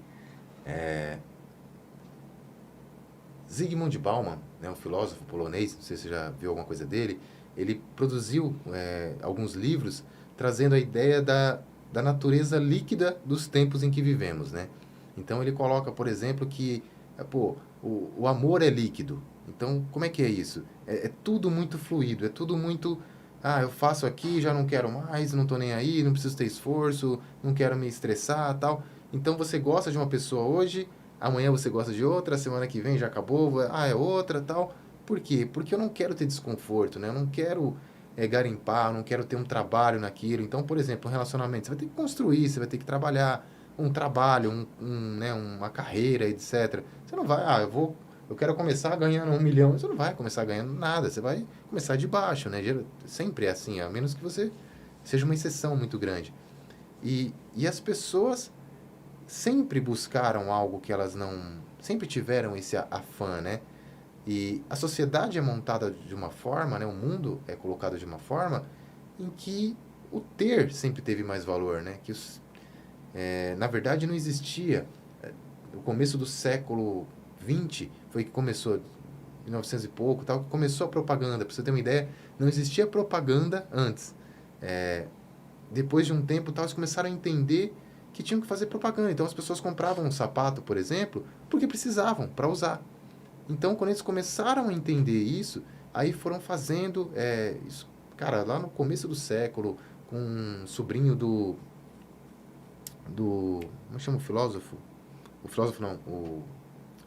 Zygmunt Bauman, né, um filósofo polonês, não sei se você já viu alguma coisa dele, ele produziu alguns livros trazendo a ideia da natureza líquida dos tempos em que vivemos, né? Então ele coloca, por exemplo, que o amor é líquido. Então, como é que é isso? É tudo muito fluido, é tudo muito... eu faço aqui, já não quero mais, não estou nem aí, não preciso ter esforço, não quero me estressar, tal. Então, você gosta de uma pessoa hoje, amanhã você gosta de outra, semana que vem já acabou, é outra, tal. Por quê? Porque eu não quero ter desconforto, né? Eu não quero garimpar, eu não quero ter um trabalho naquilo. Então, por exemplo, um relacionamento, você vai ter que construir, você vai ter que trabalhar um trabalho, né, uma carreira, etc. Você não vai, eu quero começar ganhando 1 milhão. Você não vai começar ganhando nada, você vai começar de baixo, né? Sempre é assim, a menos que você seja uma exceção muito grande. E as pessoas sempre buscaram algo que elas não... Sempre tiveram esse afã, né? E a sociedade é montada de uma forma, né? O mundo é colocado de uma forma em que o ter sempre teve mais valor, né? Na verdade, não existia. No começo do século XX foi que começou, 1900 e pouco, tal, que começou a propaganda. Para você ter uma ideia, não existia propaganda antes. Depois de um tempo, tal, eles começaram a entender que tinham que fazer propaganda. Então, as pessoas compravam um sapato, por exemplo, porque precisavam, para usar. Então, quando eles começaram a entender isso, aí foram fazendo... isso, cara, lá no começo do século, com um sobrinho do... Como chama o filósofo? O filósofo não, o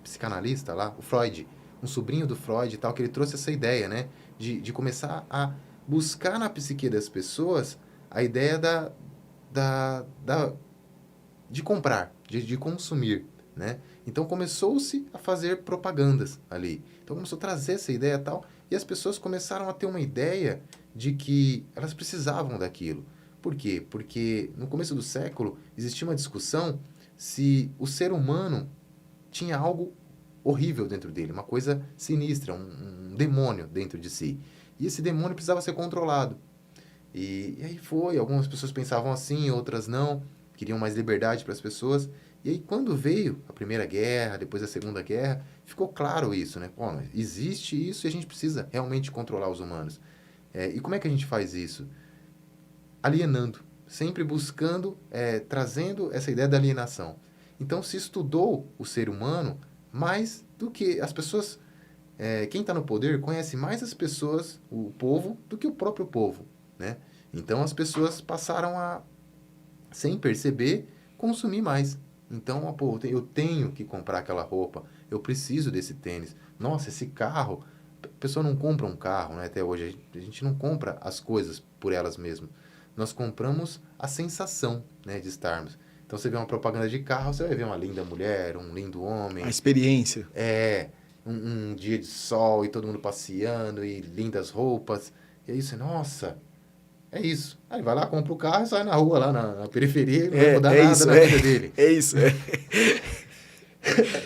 psicanalista lá, o Freud. Um sobrinho do Freud e tal, que ele trouxe essa ideia, né? De começar a buscar na psique das pessoas a ideia de comprar, de consumir, né? Então começou-se a fazer propagandas ali. Então começou a trazer essa ideia e tal, e as pessoas começaram a ter uma ideia de que elas precisavam daquilo. Por quê? Porque no começo do século existia uma discussão se o ser humano tinha algo horrível dentro dele, uma coisa sinistra, um demônio dentro de si. E esse demônio precisava ser controlado. E aí algumas pessoas pensavam assim, outras não, queriam mais liberdade para as pessoas. E aí quando veio a Primeira Guerra, depois a Segunda Guerra, ficou claro isso, né? Existe isso e a gente precisa realmente controlar os humanos. E como é que a gente faz isso? Alienando, sempre buscando, trazendo essa ideia da alienação. Então se estudou o ser humano mais do que as pessoas... quem está no poder conhece mais as pessoas, o povo, do que o próprio povo, né? Então as pessoas passaram a, sem perceber, consumir mais. Então, eu tenho que comprar aquela roupa, eu preciso desse tênis. Nossa, esse carro... A pessoa não compra um carro, né? Até hoje, a gente não compra as coisas por elas mesmas. Nós compramos a sensação, né, de estarmos. Então, você vê uma propaganda de carro, você vai ver uma linda mulher, um lindo homem. A experiência. Um dia de sol e todo mundo passeando e lindas roupas. E aí você, nossa, é isso. Aí vai lá, compra o carro e sai na rua, lá na periferia, e não vai mudar nada isso, na vida dele. É isso,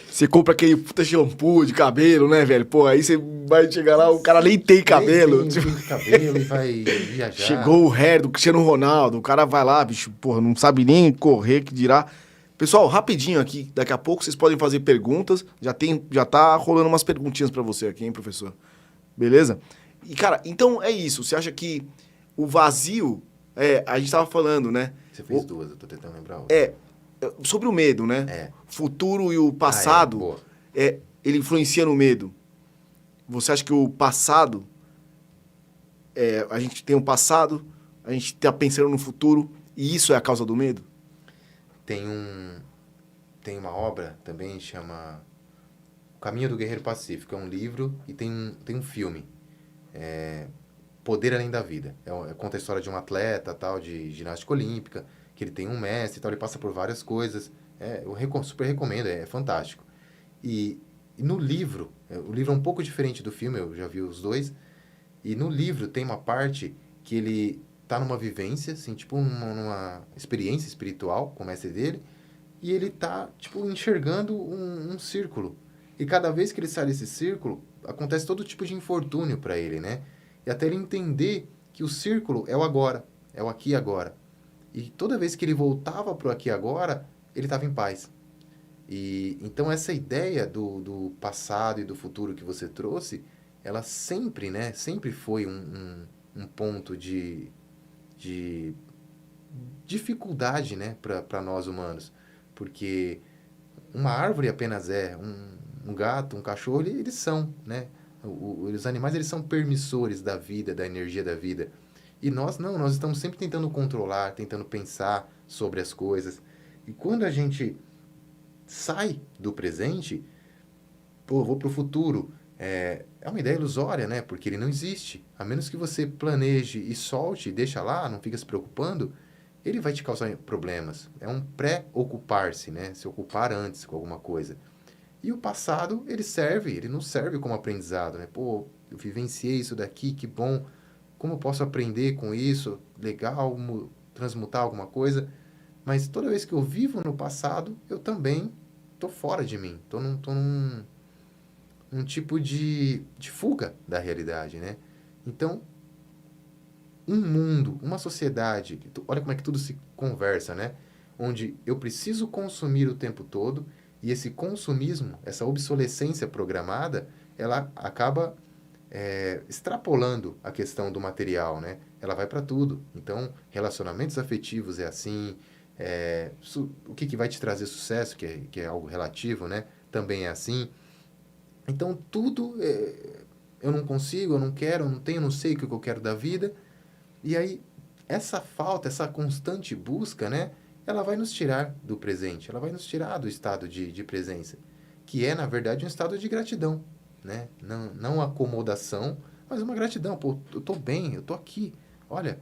Você compra aquele puta shampoo de cabelo, né, velho? Pô, aí você vai chegar lá, o cara nem tem cabelo. Nem tem cabelo e vai viajar. Chegou o hair do Cristiano Ronaldo, o cara vai lá, bicho, porra, não sabe nem correr, que dirá. Pessoal, rapidinho aqui, daqui a pouco vocês podem fazer perguntas. Já tá rolando umas perguntinhas pra você aqui, hein, professor? Beleza? E, cara, então é isso. Você acha que o vazio... a gente tava falando, né? Você fez duas, eu tô tentando lembrar outra. Sobre o medo, né? Futuro e o passado, ele influencia no medo. Você acha que o passado... a gente tem um passado, a gente tá pensando no futuro, e isso é a causa do medo? Tem tem uma obra também, chama O Caminho do Guerreiro Pacífico. É um livro e tem um filme. Poder Além da Vida. Conta a história de um atleta, tal, de ginástica olímpica, que ele tem um mestre, tal, ele passa por várias coisas. Eu super recomendo, é fantástico. E no livro, o livro é um pouco diferente do filme, eu já vi os dois, e no livro tem uma parte que ele tá numa vivência, assim, tipo numa experiência espiritual com o mestre dele, e ele tá, tipo, enxergando um círculo. E cada vez que ele sai desse círculo, acontece todo tipo de infortúnio para ele, né? E até ele entender que o círculo é o agora, é o aqui e agora. E toda vez que ele voltava pro aqui e agora, ele estava em paz. E então essa ideia do passado e do futuro que você trouxe, ela sempre, né, sempre foi um ponto de dificuldade, né, para nós humanos. Porque uma árvore apenas um gato, um cachorro, eles são, né? Os animais, eles são permissores da vida, da energia da vida. E nós não, nós estamos sempre tentando controlar, tentando pensar sobre as coisas. E quando a gente sai do presente, vou para o futuro, é uma ideia ilusória, né? Porque ele não existe. A menos que você planeje e solte, deixa lá, não fica se preocupando, ele vai te causar problemas. É um pré-ocupar-se, né? Se ocupar antes com alguma coisa. E o passado, ele não serve como aprendizado, né? Pô, eu vivenciei isso daqui, que bom. Como eu posso aprender com isso? Legal, transmutar alguma coisa. Mas toda vez que eu vivo no passado, eu também tô fora de mim. Tô num tipo de fuga da realidade, né? Então, um mundo, uma sociedade, olha como é que tudo se conversa, né? Onde eu preciso consumir o tempo todo, e esse consumismo, essa obsolescência programada, ela acaba extrapolando a questão do material, né? Ela vai para tudo. Então, relacionamentos afetivos é assim, o que vai te trazer sucesso, que é algo relativo, né? Também é assim. Então, tudo eu não consigo, eu não quero, eu não tenho, eu não sei o que eu quero da vida. E aí, essa falta, essa constante busca, né? Ela vai nos tirar do presente, ela vai nos tirar do estado de presença, que é, na verdade, um estado de gratidão, né? Não acomodação, mas uma gratidão. Pô, eu tô bem, eu tô aqui. Olha,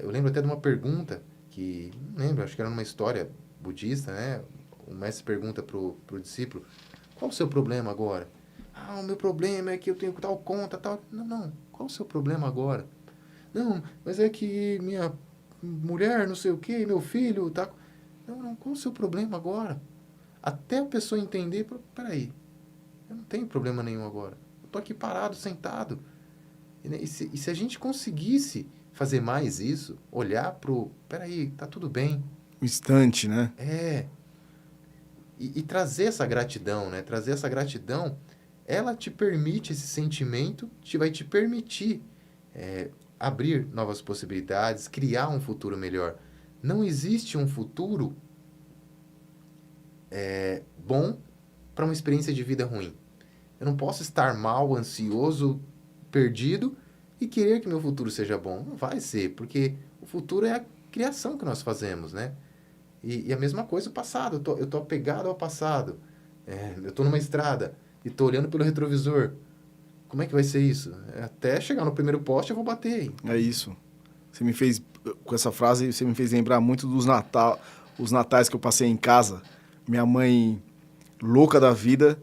eu lembro até de uma pergunta que, não lembro, acho que era numa história budista, né? O mestre pergunta pro discípulo, qual o seu problema agora? Ah, o meu problema é que eu tenho tal conta, tal. Não, qual o seu problema agora? Não, mas é que minha mulher, não sei o quê, meu filho, tá... Não, qual o seu problema agora? Até a pessoa entender, peraí, eu não tenho problema nenhum agora. Eu tô aqui parado, sentado. E se a gente conseguisse fazer mais isso, olhar pro... Peraí, tá tudo bem. Um instante, né? E trazer essa gratidão, né? Trazer essa gratidão, ela te permite, esse sentimento vai te permitir abrir novas possibilidades, criar um futuro melhor. Não existe um futuro bom para uma experiência de vida ruim. Eu não posso estar mal, ansioso, perdido e querer que meu futuro seja bom. Não vai ser, porque o futuro é a criação que nós fazemos, né? E a mesma coisa o passado. Eu tô apegado ao passado. Eu tô numa estrada e tô olhando pelo retrovisor. Como é que vai ser isso? Até chegar no primeiro poste eu vou bater. É isso. Com essa frase, você me fez lembrar muito dos os natais que eu passei em casa. Minha mãe, louca da vida,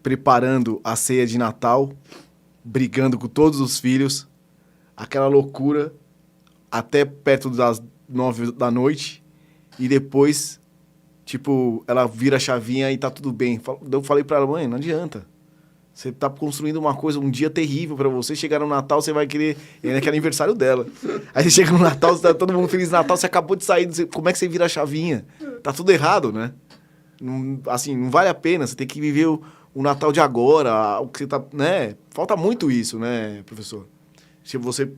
preparando a ceia de Natal, brigando com todos os filhos, aquela loucura, até perto das 9 da noite, e depois, tipo, ela vira a chavinha e tá tudo bem. Eu falei pra ela, mãe, não adianta. Você tá construindo uma coisa, um dia terrível pra você. Chegar no Natal, você vai querer... É que é aniversário dela. Aí você chega no Natal, você tá todo mundo Feliz Natal, você acabou de sair. Como é que você vira a chavinha? Tá tudo errado, né? Não vale a pena. Você tem que viver o Natal de agora, o que você tá... né? Falta muito isso, né, professor? Se você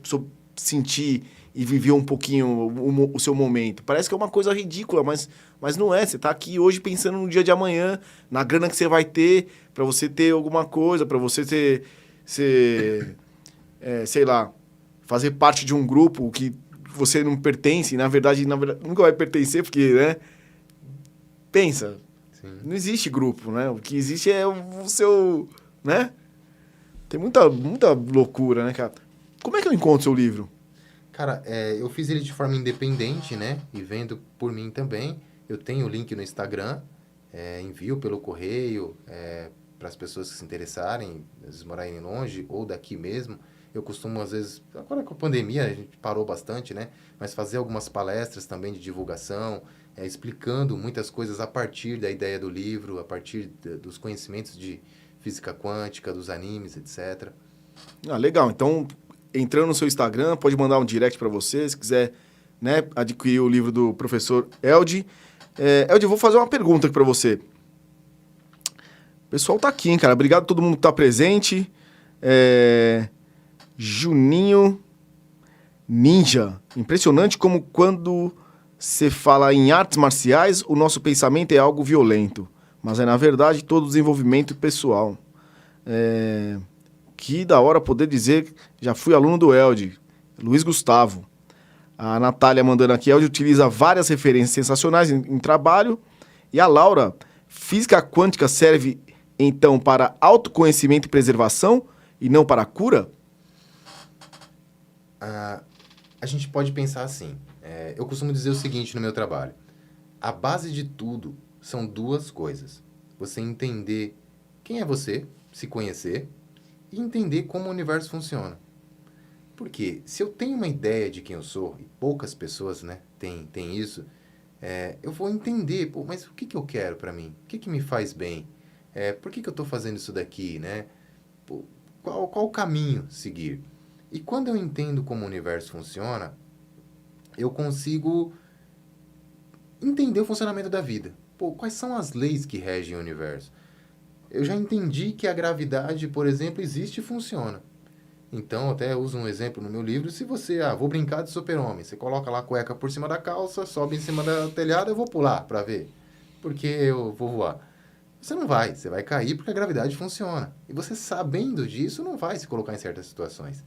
sentir e viver um pouquinho o seu momento. Parece que é uma coisa ridícula, mas não é. Você tá aqui hoje pensando no dia de amanhã, na grana que você vai ter, para você ter alguma coisa, para você sei lá, fazer parte de um grupo que você não pertence, na verdade nunca vai pertencer, porque, né? Pensa, Sim. Não existe grupo, né? O que existe é o seu, né? Tem muita loucura, né, cara? Como é que eu encontro seu livro? Cara, eu fiz ele de forma independente, né? E vendo por mim também. Eu tenho o link no Instagram, envio pelo correio, para as pessoas que se interessarem, às vezes morarem longe ou daqui mesmo. Eu costumo, às vezes, agora com a pandemia, a gente parou bastante, né? Mas fazer algumas palestras também de divulgação, explicando muitas coisas a partir da ideia do livro, a partir dos conhecimentos de física quântica, dos animes, etc. Ah, legal. Então, entrando no seu Instagram, pode mandar um direct para você, se quiser, né, adquirir o livro do professor Eldi. Eldi, eu vou fazer uma pergunta aqui para você. O pessoal tá aqui, hein, cara. Obrigado a todo mundo que tá presente. Juninho Ninja. Impressionante como quando você fala em artes marciais, o nosso pensamento é algo violento. Mas é, na verdade, todo desenvolvimento pessoal. Que da hora poder dizer, já fui aluno do Eldi, Luiz Gustavo. A Natália mandando aqui, Eldi utiliza várias referências sensacionais em trabalho. E a Laura, física quântica serve então para autoconhecimento e preservação e não para cura? A gente pode pensar assim. Eu costumo dizer o seguinte no meu trabalho. A base de tudo são duas coisas. Você entender quem é você, se conhecer, e entender como o universo funciona. Porque se eu tenho uma ideia de quem eu sou, e poucas pessoas, né, têm isso, eu vou entender, mas o que eu quero para mim? O que me faz bem? Por que eu estou fazendo isso daqui, né? Qual o caminho seguir? E quando eu entendo como o universo funciona, eu consigo entender o funcionamento da vida. Quais são as leis que regem o universo? Eu já entendi que a gravidade, por exemplo, existe e funciona. Então, até uso um exemplo no meu livro. Se você, vou brincar de super-homem, você coloca lá a cueca por cima da calça, sobe em cima da telhada, eu vou pular para ver, porque eu vou voar. Você não vai, você vai cair porque a gravidade funciona. E você, sabendo disso, não vai se colocar em certas situações.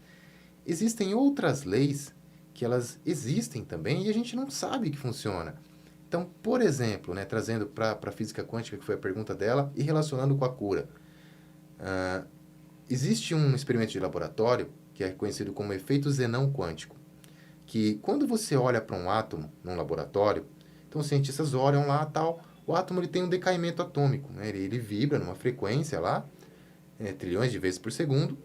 Existem outras leis que elas existem também e a gente não sabe que funciona. Então, por exemplo, né, trazendo para a física quântica, que foi a pergunta dela, e relacionando com a cura. Existe um experimento de laboratório que é conhecido como efeito Zenão quântico, que quando você olha para um átomo num laboratório, então os cientistas olham lá, tal, o átomo ele tem um decaimento atômico, né? Ele vibra numa frequência lá, trilhões de vezes por segundo,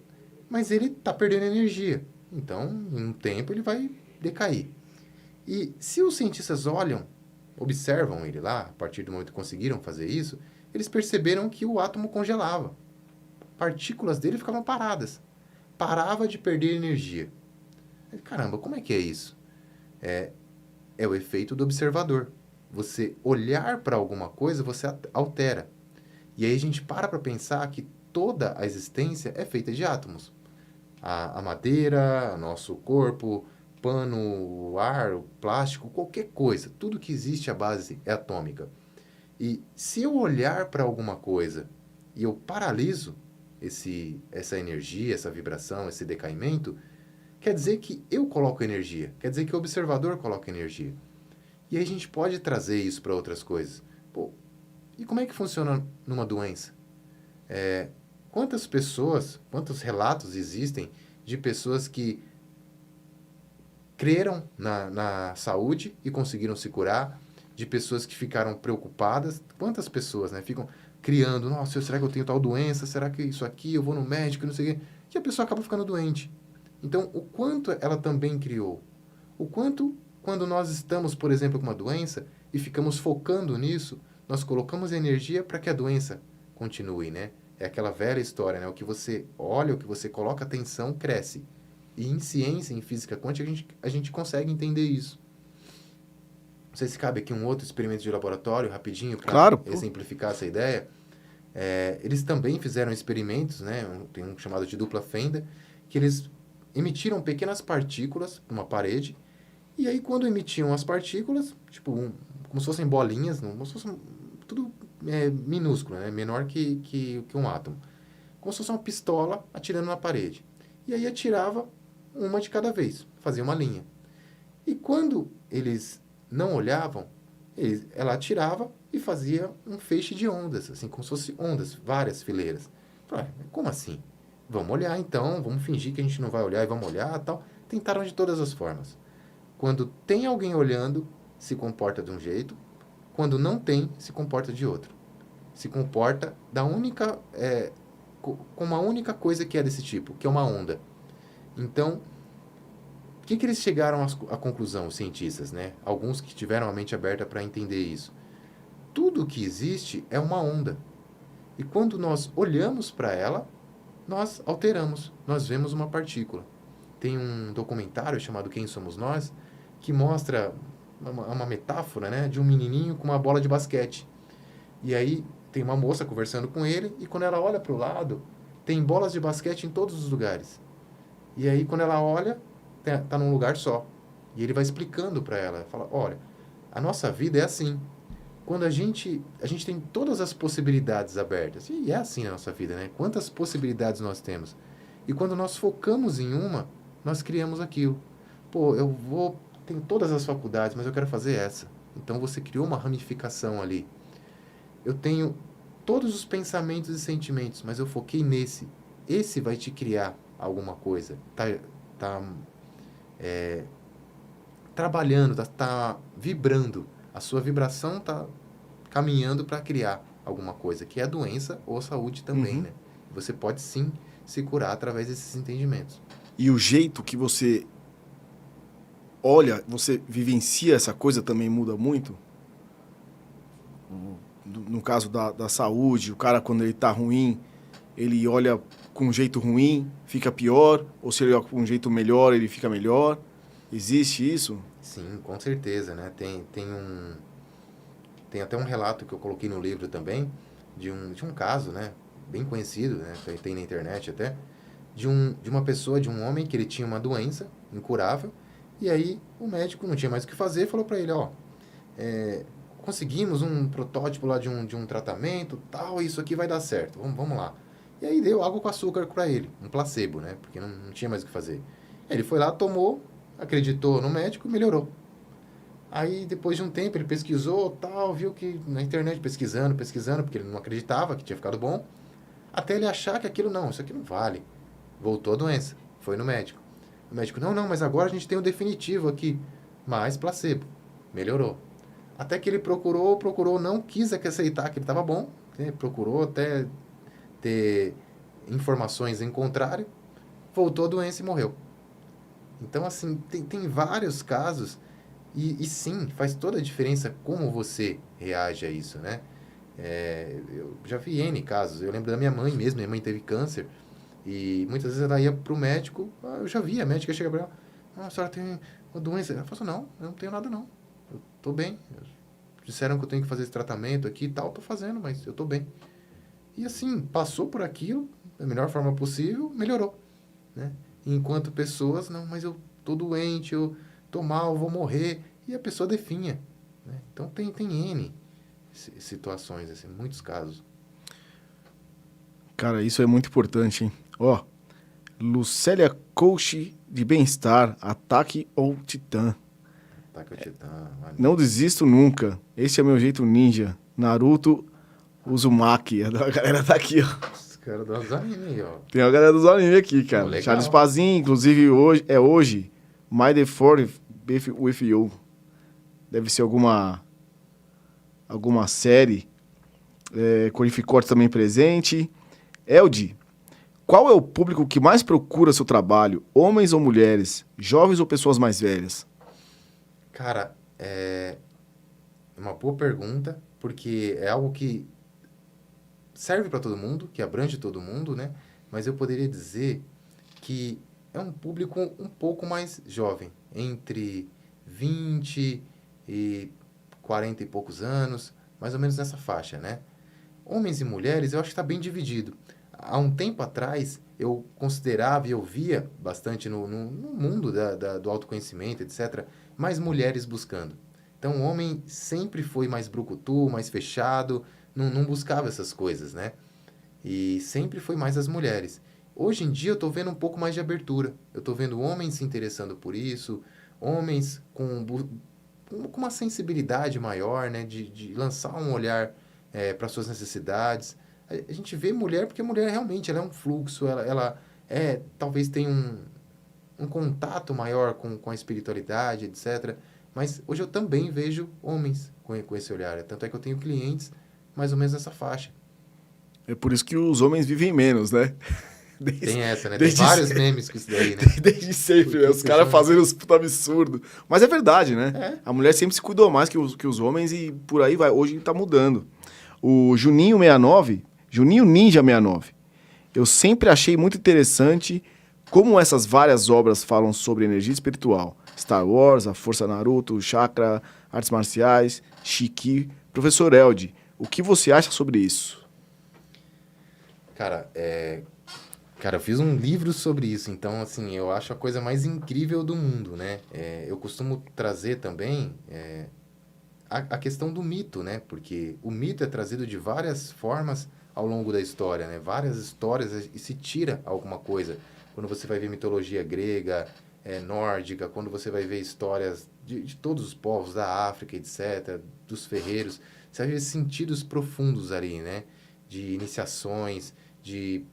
mas ele está perdendo energia. Então, em um tempo, ele vai decair. E se os cientistas observam ele lá, a partir do momento que conseguiram fazer isso, eles perceberam que o átomo congelava. Partículas dele ficavam paradas. Parava de perder energia. Caramba, como é que é isso? É o efeito do observador. Você olhar para alguma coisa, você altera. E aí a gente para pensar que toda a existência é feita de átomos. A madeira, o nosso corpo, pano, o ar, o plástico, qualquer coisa. Tudo que existe, a base é atômica. E se eu olhar para alguma coisa e eu paraliso essa energia, essa vibração, esse decaimento, quer dizer que eu coloco energia. Quer dizer que o observador coloca energia. E aí a gente pode trazer isso para outras coisas. E como é que funciona numa doença? Quantos relatos existem de pessoas que creram na saúde e conseguiram se curar, de pessoas que ficaram preocupadas? Quantas pessoas, né, ficam criando, nossa, será que eu tenho tal doença? Será que isso aqui, eu vou no médico, não sei o quê? E a pessoa acaba ficando doente. Então, o quanto ela também criou? O quanto, quando nós estamos, por exemplo, com uma doença e ficamos focando nisso, nós colocamos energia para que a doença continue, né? É aquela velha história, né? O que você olha, o que você coloca atenção, cresce. E em ciência, em física quântica, a gente consegue entender isso. Não sei se cabe aqui um outro experimento de laboratório, rapidinho, para exemplificar essa ideia. Eles também fizeram experimentos, né? Tem um chamado de dupla fenda, que eles emitiram pequenas partículas para uma parede, e aí quando emitiam as partículas, tipo, como se fossem bolinhas, como se fosse tudo minúsculo, né? Menor que um átomo. Como se fosse uma pistola atirando na parede. E aí atirava uma de cada vez, fazia uma linha. E quando eles não olhavam, ela atirava e fazia um feixe de ondas, assim, como se fosse ondas, várias fileiras. Falei, como assim? Vamos olhar então, vamos fingir que a gente não vai olhar e vamos olhar, tal. Tentaram de todas as formas. Quando tem alguém olhando, se comporta de um jeito. Quando não tem, se comporta de outro. Se comporta com uma única coisa que é desse tipo, que é uma onda. Então, o que eles chegaram à conclusão, os cientistas, né? Alguns que tiveram a mente aberta para entender isso. Tudo que existe é uma onda. E quando nós olhamos para ela, nós alteramos, nós vemos uma partícula. Tem um documentário chamado Quem Somos Nós, que mostra uma metáfora, né, de um menininho com uma bola de basquete. E aí tem uma moça conversando com ele, e quando ela olha para o lado, tem bolas de basquete em todos os lugares. E aí quando ela olha, tá num lugar só. E ele vai explicando para ela, fala, olha, a nossa vida é assim. Quando a gente tem todas as possibilidades abertas, e é assim a nossa vida, né? Quantas possibilidades nós temos? E quando nós focamos em uma, nós criamos aquilo. Pô, tenho todas as faculdades, mas eu quero fazer essa. Então você criou uma ramificação ali. Eu tenho todos os pensamentos e sentimentos, mas eu foquei nesse. Esse vai te criar alguma coisa. Trabalhando, tá vibrando. A sua vibração está caminhando para criar alguma coisa, que é a doença ou a saúde também, né? Você pode sim se curar através desses entendimentos. E o jeito que você olha, você vivencia essa coisa também muda muito? No caso da saúde, o cara quando ele está ruim, ele olha com um jeito ruim, fica pior, ou se ele olha com um jeito melhor, ele fica melhor. Existe isso? Sim, com certeza, né? Tem até um relato que eu coloquei no livro também, de um caso, né? Bem conhecido, né? Tem na internet até, de uma pessoa, de um homem, que ele tinha uma doença incurável, e aí o médico não tinha mais o que fazer e falou para ele, conseguimos um protótipo lá de um tratamento, tal, isso aqui vai dar certo, vamos lá. E aí deu água com açúcar para ele, um placebo, né? Porque não tinha mais o que fazer. Ele foi lá, tomou, acreditou no médico, melhorou. Aí, depois de um tempo, ele pesquisou, tal, viu que na internet, pesquisando, porque ele não acreditava que tinha ficado bom, até ele achar que isso aqui não vale. Voltou a doença, foi no médico. O médico, não, mas agora a gente tem o definitivo aqui, mais placebo. Melhorou. Até que ele procurou, não quis aceitar que ele estava bom, né? Procurou até ter informações em contrário, voltou a doença e morreu. Então, assim, tem vários casos e sim, faz toda a diferença como você reage a isso, né? Eu já vi N casos. Eu lembro da minha mãe mesmo. Minha mãe teve câncer e muitas vezes ela ia para o médico. Eu já vi a médica chegar para ela. A senhora tem uma doença? Ela falou, não, eu não tenho nada não. Eu estou bem. Disseram que eu tenho que fazer esse tratamento aqui e tal. Estou fazendo, mas eu estou bem. E assim, passou por aquilo da melhor forma possível, melhorou, né? Enquanto pessoas, não, mas eu tô doente, eu tô mal, vou morrer. E a pessoa definha, né? Então tem N situações, assim, muitos casos. Cara, isso é muito importante, hein? Lucélia Coach de Bem-Estar, Ataque ao Titã. Ataque ao Titã. Não desisto nunca. Esse é meu jeito ninja. Naruto Uzumaki. A galera tá aqui, ó. Os caras dos animes aí, ó. Tem a galera dos animes aqui, cara. Legal. Charles Pazin, inclusive, hoje. My the 4th with you. Deve ser alguma série. Corificorte também presente. Eldi, qual é o público que mais procura seu trabalho? Homens ou mulheres? Jovens ou pessoas mais velhas? Cara, é uma boa pergunta, porque é algo que serve para todo mundo, que abrange todo mundo, né? Mas eu poderia dizer que é um público um pouco mais jovem, entre 20 e 40 e poucos anos, mais ou menos nessa faixa, né? Homens e mulheres, eu acho que está bem dividido. Há um tempo atrás, eu considerava e eu via bastante no mundo do autoconhecimento, etc., mais mulheres buscando. Então, o homem sempre foi mais brucutu, mais fechado, não buscava essas coisas, né? E sempre foi mais as mulheres. Hoje em dia, eu estou vendo um pouco mais de abertura. Eu estou vendo homens se interessando por isso, homens com uma sensibilidade maior, né? De lançar um olhar para suas necessidades. A gente vê mulher porque a mulher realmente ela é um fluxo, ela talvez tenha um contato maior com a espiritualidade, etc. Mas hoje eu também vejo homens com esse olhar. Tanto é que eu tenho clientes mais ou menos nessa faixa. É por isso que os homens vivem menos, né? Tem essa, né? Tem vários memes com isso daí, né? Desde sempre, né? Os caras fazendo uns puta absurdo. Mas é verdade, né? A mulher sempre se cuidou mais que os homens e por aí vai. Hoje tá mudando. O Juninho Ninja 69. Eu sempre achei muito interessante como essas várias obras falam sobre energia espiritual. Star Wars, A Força Naruto, Chakra, Artes Marciais, Shiki. Professor Elde, o que você acha sobre isso? Cara, eu fiz um livro sobre isso, então, assim, eu acho a coisa mais incrível do mundo, né? Eu costumo trazer também a questão do mito, né? Porque o mito é trazido de várias formas ao longo da história, né? Várias histórias e se tira alguma coisa. Quando você vai ver mitologia grega, nórdica, quando você vai ver histórias de todos os povos da África, etc., dos ferreiros, você vai ver sentidos profundos ali, né? De iniciações, de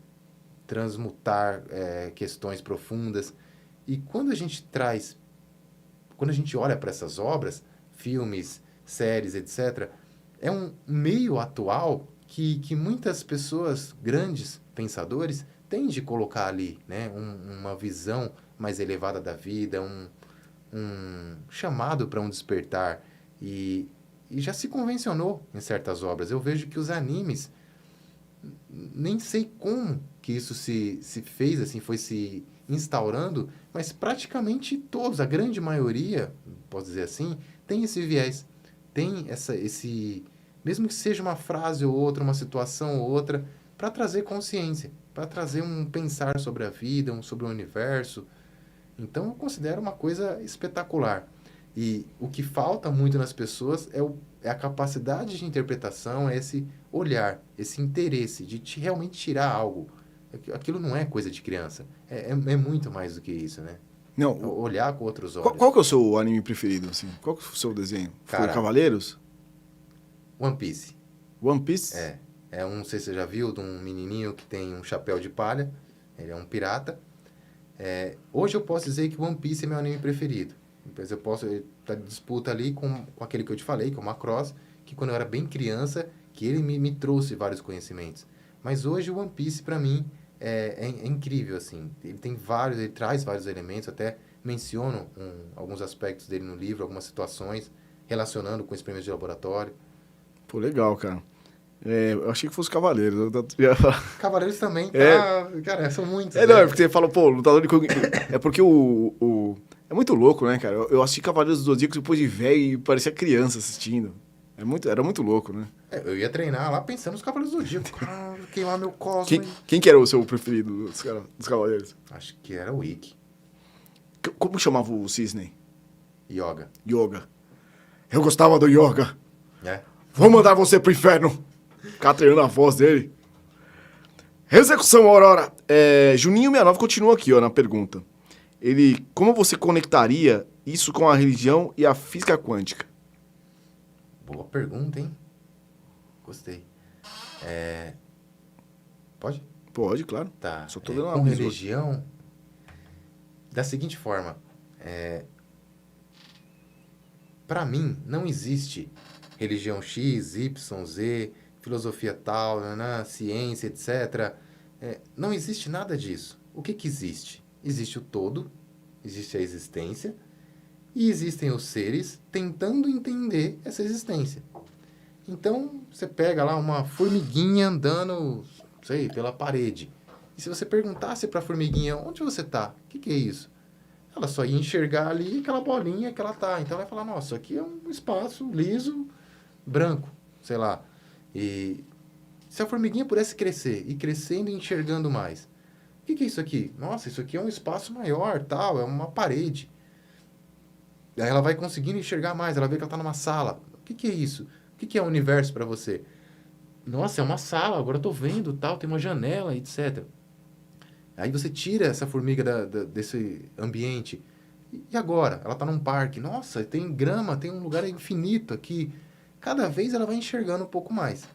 transmutar questões profundas. E quando a gente olha para essas obras, filmes, séries, etc., é um meio atual que muitas pessoas, grandes pensadores, têm de colocar ali, né? Uma visão mais elevada da vida, um chamado para um despertar. E já se convencionou em certas obras. Eu vejo que os animes, nem sei como que isso se fez, assim, foi se instaurando, mas praticamente todos, a grande maioria, posso dizer assim, tem esse viés, tem esse, mesmo que seja uma frase ou outra, uma situação ou outra, para trazer consciência, para trazer um pensar sobre a vida, sobre o universo. Então, eu considero uma coisa espetacular. E o que falta muito nas pessoas é a capacidade de interpretação, é esse olhar, esse interesse de realmente tirar algo. Aquilo não é coisa de criança. É muito mais do que isso, né? Não, olhar com outros olhos. Qual que é o seu anime preferido, assim? Qual que é o seu desenho? Cara, foi Cavaleiros? One Piece. One Piece? Não sei se você já viu, de um menininho que tem um chapéu de palha. Ele é um pirata. Hoje eu posso dizer que One Piece é meu anime preferido. Depois eu posso estar em disputa ali com aquele que eu te falei, que é o Macross, que quando eu era bem criança, que ele me trouxe vários conhecimentos. Mas hoje o One Piece, para mim, é incrível, assim. Ele traz vários elementos, até menciono alguns aspectos dele no livro, algumas situações, relacionando com experimentos de laboratório. Pô, legal, cara. Eu achei que fosse Cavaleiros. Cavaleiros também, cara, são muitos. Não, é porque você fala, pô, lutador de Kung... É porque é muito louco, né, cara? Eu assisti Cavaleiros do Zodíaco depois de velho e parecia criança assistindo. Era muito louco, né? Eu ia treinar lá pensando nos Cavaleiros do Zodíaco. Queimar meu cosmo. Quem que era o seu preferido dos Cavaleiros? Acho que era o Ikki. Como chamava o Cisne? Yoga. Eu gostava do Yoga. Vou mandar você pro inferno. Ficar treinando a voz dele. Execução, Aurora. Juninho 69 continua aqui, ó, na pergunta. Como você conectaria isso com a religião e a física quântica? Boa pergunta, hein? Gostei. Pode? Pode, claro. Tá. Só tô dando uma com religião, da seguinte forma. Para mim, não existe religião X, Y, Z, filosofia tal, ciência, etc. Não existe nada disso. O que existe? Existe o todo, existe a existência, e existem os seres tentando entender essa existência. Então, você pega lá uma formiguinha andando, sei, pela parede. E se você perguntasse para a formiguinha, onde você está? O que é isso? Ela só ia enxergar ali aquela bolinha que ela está. Então, ela vai falar, nossa, aqui é um espaço liso, branco, sei lá. E se a formiguinha pudesse crescer, e crescendo e enxergando mais, o que é isso aqui? Nossa, isso aqui é um espaço maior, tal, é uma parede. Aí ela vai conseguindo enxergar mais, ela vê que ela está numa sala. O que é isso? O que é o universo para você? Nossa, é uma sala, agora eu estou vendo, tal, tem uma janela, etc. Aí você tira essa formiga desse ambiente E agora? Ela está num parque. Nossa, tem grama, tem um lugar infinito aqui. Cada vez ela vai enxergando um pouco mais.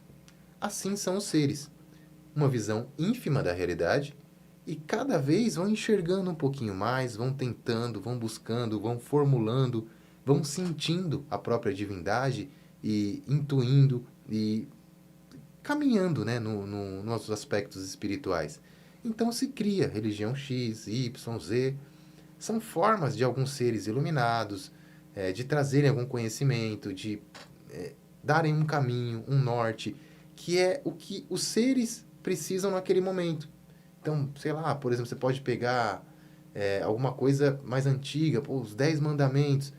Assim são os seres. Uma visão ínfima da realidade e cada vez vão enxergando um pouquinho mais, vão tentando, vão buscando, vão formulando, vão sentindo a própria divindade e intuindo e caminhando, né, nos aspectos espirituais. Então se cria religião X, Y, Z. São formas de alguns seres iluminados, de trazerem algum conhecimento, de darem um caminho, um norte, que é o que os seres precisam naquele momento. Então, sei lá, por exemplo, você pode pegar alguma coisa mais antiga, os 10 mandamentos.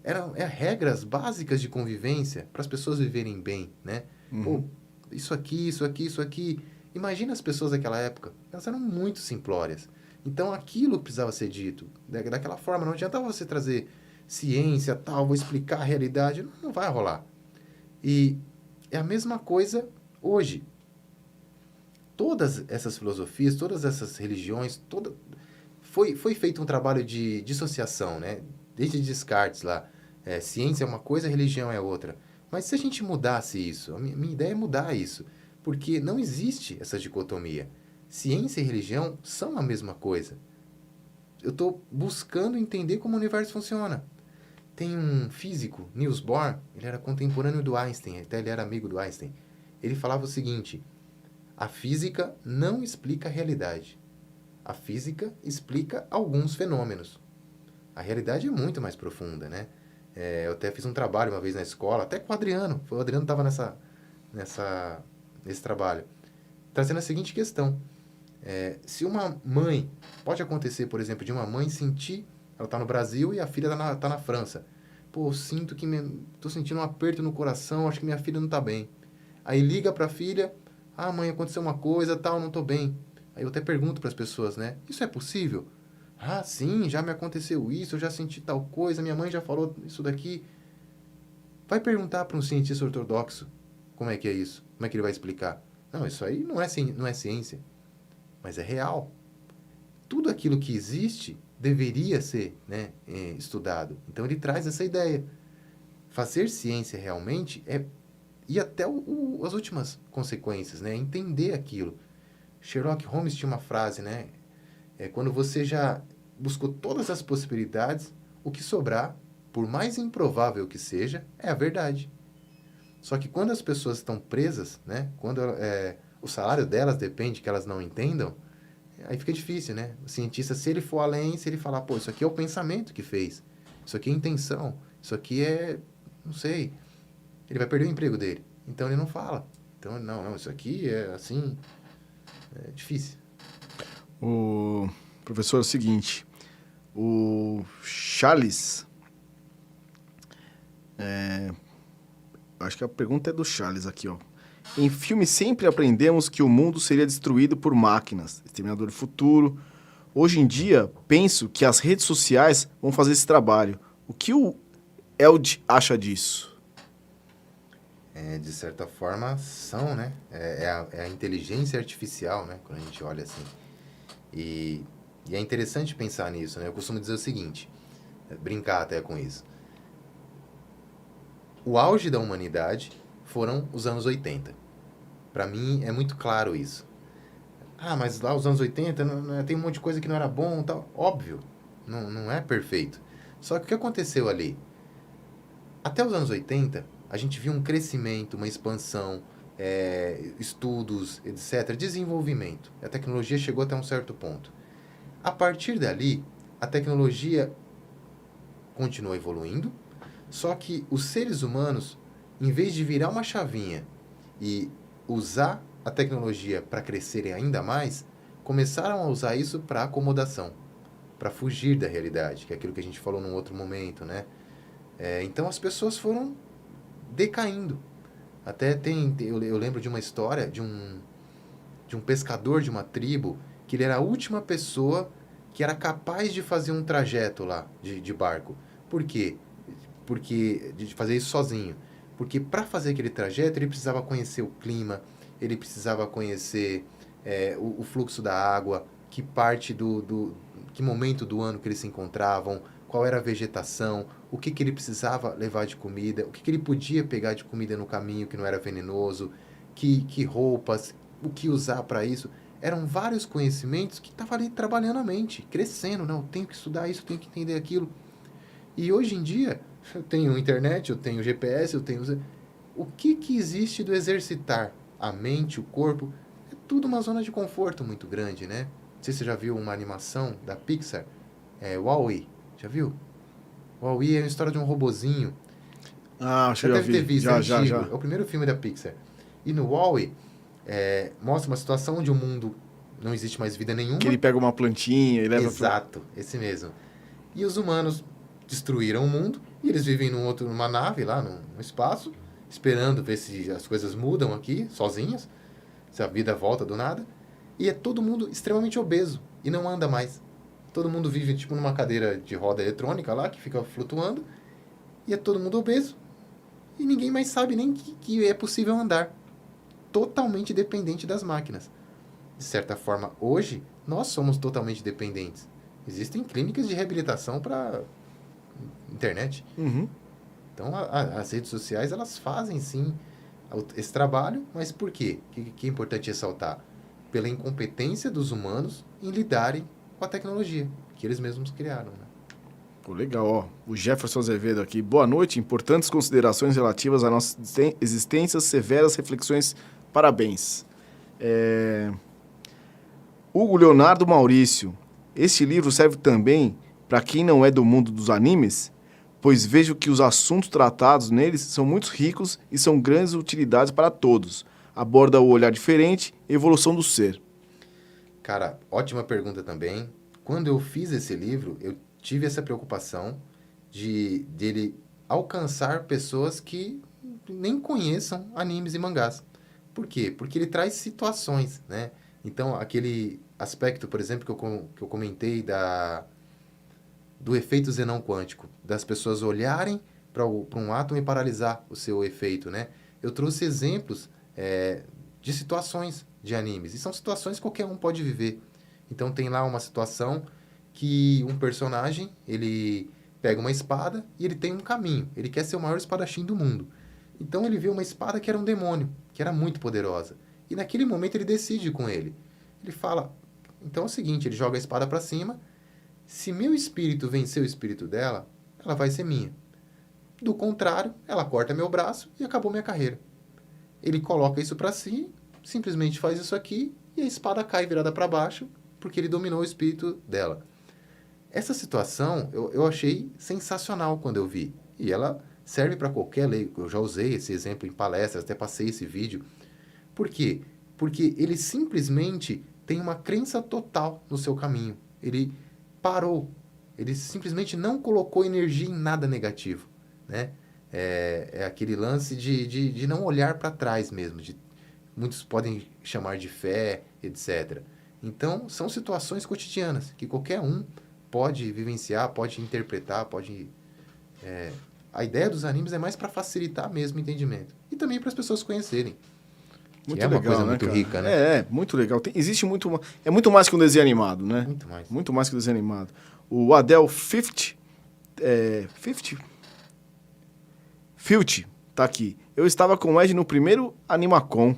Eram regras básicas de convivência para as pessoas viverem bem, né? Pô, isso aqui, isso aqui, isso aqui. Imagina as pessoas daquela época. Elas eram muito simplórias. Então, aquilo precisava ser dito. Daquela forma, não adiantava você trazer ciência, tal, vou explicar a realidade. Não vai rolar. E é a mesma coisa hoje. Todas essas filosofias, todas essas religiões, foi feito um trabalho de dissociação, né? Desde Descartes lá. Ciência é uma coisa, religião é outra. Mas se a gente mudasse isso, a minha ideia é mudar isso. Porque não existe essa dicotomia. Ciência e religião são a mesma coisa. Eu estou buscando entender como o universo funciona. Tem um físico, Niels Bohr, ele era contemporâneo do Einstein, até ele era amigo do Einstein. Ele falava o seguinte: a física não explica a realidade. A física explica alguns fenômenos. A realidade é muito mais profunda, né? Eu até fiz um trabalho uma vez na escola, até com o Adriano. O Adriano estava nesse trabalho, trazendo a seguinte questão. Se uma mãe, pode acontecer, por exemplo, de uma mãe sentir, ela está no Brasil e a filha está na França. Pô, sinto que estou sentindo um aperto no coração, acho que minha filha não está bem. Aí liga para a filha, mãe, aconteceu uma coisa, tal, não estou bem. Aí eu até pergunto para as pessoas, né? Isso é possível? Sim, já me aconteceu isso, eu já senti tal coisa, minha mãe já falou isso daqui. Vai perguntar para um cientista ortodoxo como é que é isso, como é que ele vai explicar. Não, isso aí não é ciência, mas é real. Tudo aquilo que existe deveria ser, né, estudado. Então ele traz essa ideia. Fazer ciência realmente é ir até as últimas consequências, né? Entender aquilo. Sherlock Holmes tinha uma frase, né? Quando você já buscou todas as possibilidades, o que sobrar, por mais improvável que seja, é a verdade. Só que quando as pessoas estão presas, né? Quando o salário delas depende que elas não entendam, aí fica difícil, né? O cientista, se ele for além, se ele falar, pô, isso aqui é o pensamento que fez, isso aqui é a intenção, isso aqui é, não sei, ele vai perder o emprego dele. Então ele não fala. Então, não, isso aqui é assim, é difícil. O professor, é o seguinte, o Charles, acho que a pergunta é do Charles aqui, ó. Em filme sempre aprendemos que o mundo seria destruído por máquinas, Exterminador do Futuro. Hoje em dia, penso que as redes sociais vão fazer esse trabalho. O que o Eld acha disso? De certa forma, são, né? É a inteligência artificial, né? Quando a gente olha assim. E é interessante pensar nisso, né? Eu costumo dizer o seguinte, brincar até com isso. O auge da humanidade foram os anos 80. Para mim, é muito claro isso. Mas lá os anos 80 tem um monte de coisa que não era bom, tal. Óbvio, não é perfeito. Só que o que aconteceu ali? Até os anos 80, a gente viu um crescimento, uma expansão, estudos, etc., desenvolvimento. A tecnologia chegou até um certo ponto. A partir dali, a tecnologia continuou evoluindo, só que os seres humanos, em vez de virar uma chavinha e usar a tecnologia para crescerem ainda mais, começaram a usar isso para acomodação, para fugir da realidade, que é aquilo que a gente falou num outro momento, né? Então as pessoas foram decaindo. Até eu lembro de uma história de um pescador de uma tribo, que ele era a última pessoa que era capaz de fazer um trajeto lá de barco. Por quê? Porque de fazer isso sozinho. Porque para fazer aquele trajeto ele precisava conhecer o clima, ele precisava conhecer o fluxo da água, que parte que momento do ano que eles se encontravam, qual era a vegetação, o que ele precisava levar de comida, o que ele podia pegar de comida no caminho que não era venenoso, que roupas, o que usar para isso. Eram vários conhecimentos que estavam ali trabalhando a mente, crescendo. Não, eu tenho que estudar isso, eu tenho que entender aquilo. E hoje em dia, eu tenho internet, eu tenho GPS, eu tenho... O que existe do exercitar a mente, o corpo? É tudo uma zona de conforto muito grande, né? Não sei se você já viu uma animação da Pixar, Wall-E. Já viu? Wall-E é a história de um robozinho. Acho que Você já deve ter vi. visto, Já, é já, antigo. já. É o primeiro filme da Pixar. E no Wall-E, mostra uma situação onde o mundo não existe mais vida nenhuma. Que ele pega uma plantinha e leva... Exato, esse mesmo. E os humanos destruíram o mundo e eles vivem numa nave lá, no espaço, esperando ver se as coisas mudam aqui, sozinhas, se a vida volta do nada. E é todo mundo extremamente obeso e não anda mais. Todo mundo vive tipo numa cadeira de roda eletrônica lá, que fica flutuando, e é todo mundo obeso. E ninguém mais sabe nem que é possível andar. Totalmente dependente das máquinas. De certa forma, hoje, nós somos totalmente dependentes. Existem clínicas de reabilitação para internet. Uhum. Então, as redes sociais, elas fazem, sim, esse trabalho, mas por quê? Que é importante ressaltar? Pela incompetência dos humanos em lidarem com a tecnologia, que eles mesmos criaram, né? Pô, legal, ó. O Jefferson Azevedo aqui. Boa noite. Importantes considerações relativas à nossa existência, severas reflexões. Parabéns. Hugo Leonardo Maurício. Este livro serve também para quem não é do mundo dos animes, pois vejo que os assuntos tratados neles são muito ricos e são grandes utilidades para todos. Aborda o olhar diferente, evolução do ser. Cara, ótima pergunta também. Quando eu fiz esse livro, eu tive essa preocupação dele alcançar pessoas que nem conheçam animes e mangás. Por quê? Porque ele traz situações, né? Então, aquele aspecto, por exemplo, que eu comentei do efeito Zenão quântico, das pessoas olharem para um átomo e paralisar o seu efeito, né? Eu trouxe exemplos de situações de animes, e são situações que qualquer um pode viver. Então, tem lá uma situação que um personagem, ele pega uma espada e ele tem um caminho. Ele quer ser o maior espadachim do mundo. Então, ele vê uma espada que era um demônio, que era muito poderosa. E naquele momento, ele decide com ele. Ele fala... Então, é o seguinte, ele joga a espada para cima. Se meu espírito vencer o espírito dela, ela vai ser minha. Do contrário, ela corta meu braço e acabou minha carreira. Ele coloca isso para si, simplesmente faz isso aqui, e a espada cai virada para baixo, porque ele dominou o espírito dela. Essa situação eu achei sensacional quando eu vi. E ela serve para qualquer lei. Eu já usei esse exemplo em palestras, até passei esse vídeo. Por quê? Porque ele simplesmente tem uma crença total no seu caminho. Ele parou. Ele simplesmente não colocou energia em nada negativo, né? É aquele lance de não olhar para trás mesmo. Muitos podem chamar de fé, etc. Então, são situações cotidianas que qualquer um pode vivenciar, pode interpretar, pode... A ideia dos animes é mais para facilitar mesmo o entendimento. E também para as pessoas conhecerem. Muito é uma legal, coisa né, muito cara? rica, né? Muito legal. Existe muito... É muito mais que um desenho animado, né? Muito mais. Muito mais que um desenho animado. O Adel Fift tá aqui. Eu estava com o Ed no primeiro Animacon.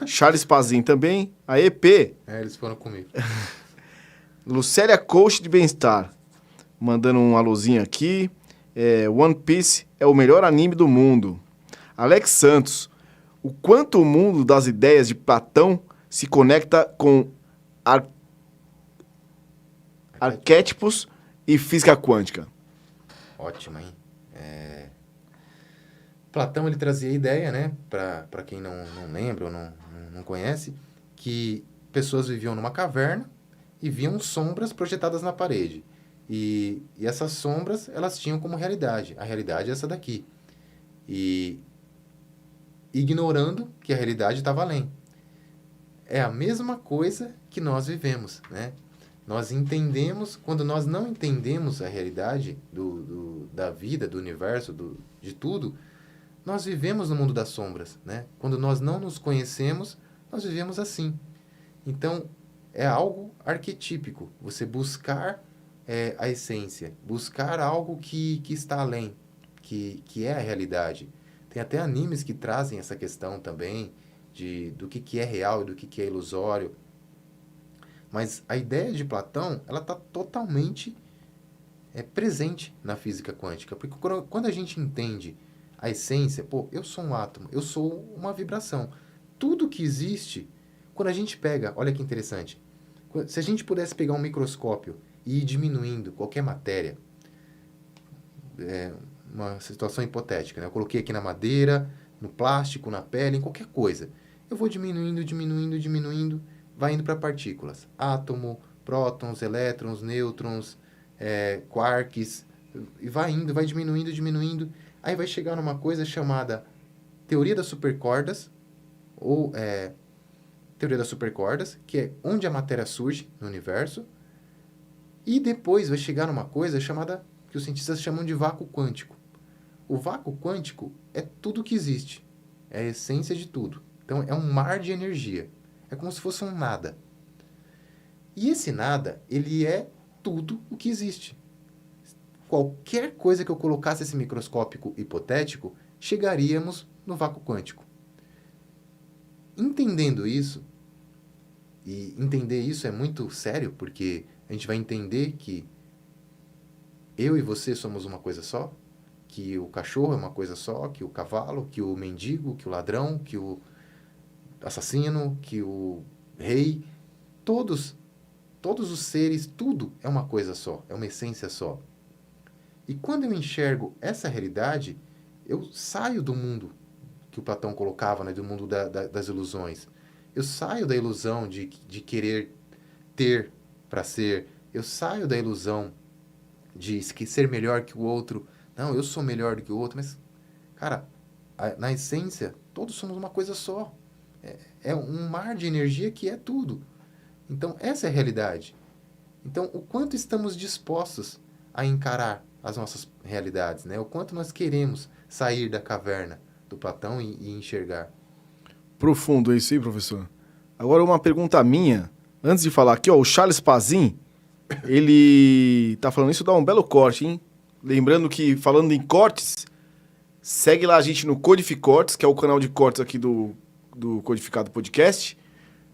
Charles Pazin também. A EP. Eles foram comigo. Lucélia Coach de Bem-Estar. Mandando um alôzinho aqui. One Piece é o melhor anime do mundo. Alex Santos. O quanto o mundo das ideias de Platão se conecta com arquétipos e física quântica. Ótimo, hein? Platão, ele trazia a ideia, né? Para quem não lembra ou não conhece, que pessoas viviam numa caverna e viam sombras projetadas na parede. E essas sombras, elas tinham como realidade. A realidade é essa daqui. E ignorando que a realidade estava além. É a mesma coisa que nós vivemos, né? Nós entendemos, quando nós não entendemos a realidade da vida, do universo, de tudo, nós vivemos no mundo das sombras, né? Quando nós não nos conhecemos, nós vivemos assim. Então, é algo arquetípico. Você buscar a essência, buscar algo que está além, que é a realidade. Tem até animes que trazem essa questão também do que é real e do que é ilusório. Mas a ideia de Platão, ela está totalmente presente na física quântica. Porque quando a gente entende a essência, pô, eu sou um átomo, eu sou uma vibração. Tudo que existe, quando a gente pega, olha que interessante, se a gente pudesse pegar um microscópio e ir diminuindo qualquer matéria, uma situação hipotética, né? Eu coloquei aqui na madeira, no plástico, na pele, em qualquer coisa. Eu vou diminuindo, vai indo para partículas. Átomo, prótons, elétrons, nêutrons, quarks, e vai indo, vai diminuindo. Aí vai chegar numa coisa chamada teoria das supercordas, ou teoria das supercordas, que é onde a matéria surge no universo. E depois vai chegar numa coisa chamada, que os cientistas chamam de vácuo quântico. O vácuo quântico é tudo que existe. É a essência de tudo. Então, é um mar de energia. É como se fosse um nada. E esse nada, ele é tudo o que existe. Qualquer coisa que eu colocasse esse microscópio hipotético, chegaríamos no vácuo quântico. Entendendo isso, e entender isso é muito sério, porque a gente vai entender que eu e você somos uma coisa só, que o cachorro é uma coisa só, que o cavalo, que o mendigo, que o ladrão, que o assassino, que o rei, todos os seres, tudo é uma coisa só, é uma essência só. E quando eu enxergo essa realidade, eu saio do mundo que o Platão colocava, né, do mundo das ilusões. Eu saio da ilusão de querer ter para ser. Eu saio da ilusão de ser melhor que o outro. Não, eu sou melhor do que o outro. Mas, cara, na essência, todos somos uma coisa só. É um mar de energia que é tudo. Então, essa é a realidade. Então, o quanto estamos dispostos a encarar as nossas realidades, né? O quanto nós queremos sair da caverna do Platão e enxergar. Profundo isso aí, professor. Agora uma pergunta minha, antes de falar aqui, ó, o Charles Pazin, ele tá falando isso, dá um belo corte, hein? Lembrando que, falando em cortes, segue lá a gente no Codificortes, que é o canal de cortes aqui do Codificado Podcast.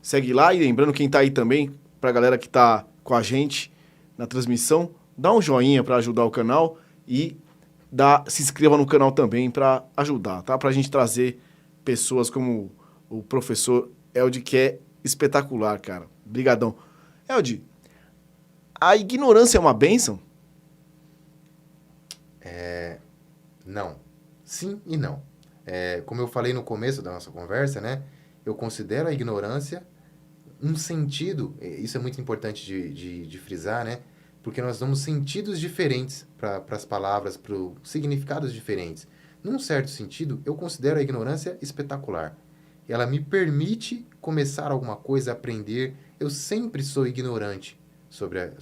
Segue lá e lembrando quem tá aí também, pra galera que tá com a gente na transmissão, dá um joinha pra ajudar o canal e se inscreva no canal também pra ajudar, tá? Pra gente trazer pessoas como o professor Eldi, que é espetacular, cara. Obrigadão. Eldi, a ignorância é uma bênção? Não. Sim e não. Como eu falei no começo da nossa conversa, né? Eu considero a ignorância um sentido, isso é muito importante de frisar, né? Porque nós damos sentidos diferentes para as palavras, para significados diferentes. Num certo sentido, eu considero a ignorância espetacular. Ela me permite começar alguma coisa, aprender. Eu sempre sou ignorante sobre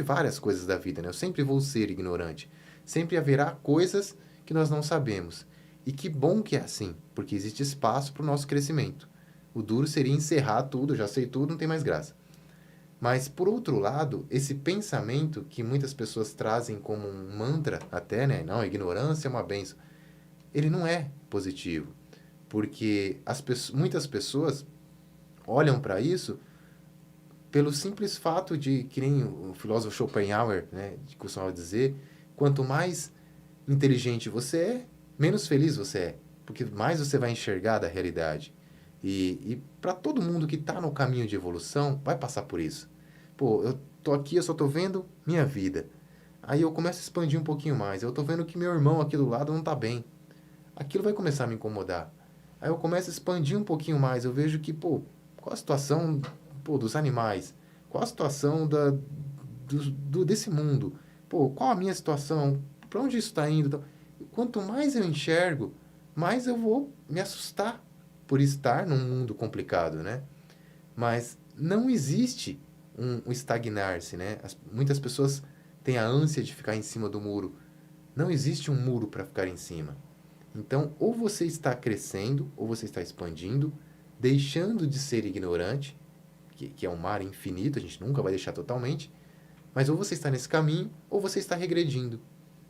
várias coisas da vida, né? Eu sempre vou ser ignorante. Sempre haverá coisas que nós não sabemos. E que bom que é assim, porque existe espaço para o nosso crescimento. O duro seria encerrar tudo, eu já sei tudo, não tem mais graça. Mas, por outro lado, esse pensamento que muitas pessoas trazem como um mantra até, né? Não, a ignorância é uma bênção. Ele não é positivo. Porque muitas pessoas olham para isso pelo simples fato de, que nem o filósofo Schopenhauer, né, costumava dizer, quanto mais inteligente você é, menos feliz você é. Porque mais você vai enxergar da realidade. E para todo mundo que está no caminho de evolução, vai passar por isso. Pô, eu tô aqui, eu só tô vendo minha vida. Aí eu começo a expandir um pouquinho mais. Eu tô vendo que meu irmão aqui do lado não tá bem. Aquilo vai começar a me incomodar. Aí eu começo a expandir um pouquinho mais. Eu vejo que, pô, qual a situação, pô, dos animais? Qual a situação desse mundo? Pô, qual a minha situação? Para onde isso está indo? Quanto mais eu enxergo, mais eu vou me assustar por estar num mundo complicado, né? Mas não existe um estagnar-se, né? Muitas pessoas têm a ânsia de ficar em cima do muro. Não existe um muro para ficar em cima. Então, ou você está crescendo, ou você está expandindo, deixando de ser ignorante, que é um mar infinito, a gente nunca vai deixar totalmente, Mas ou você está nesse caminho, ou você está regredindo,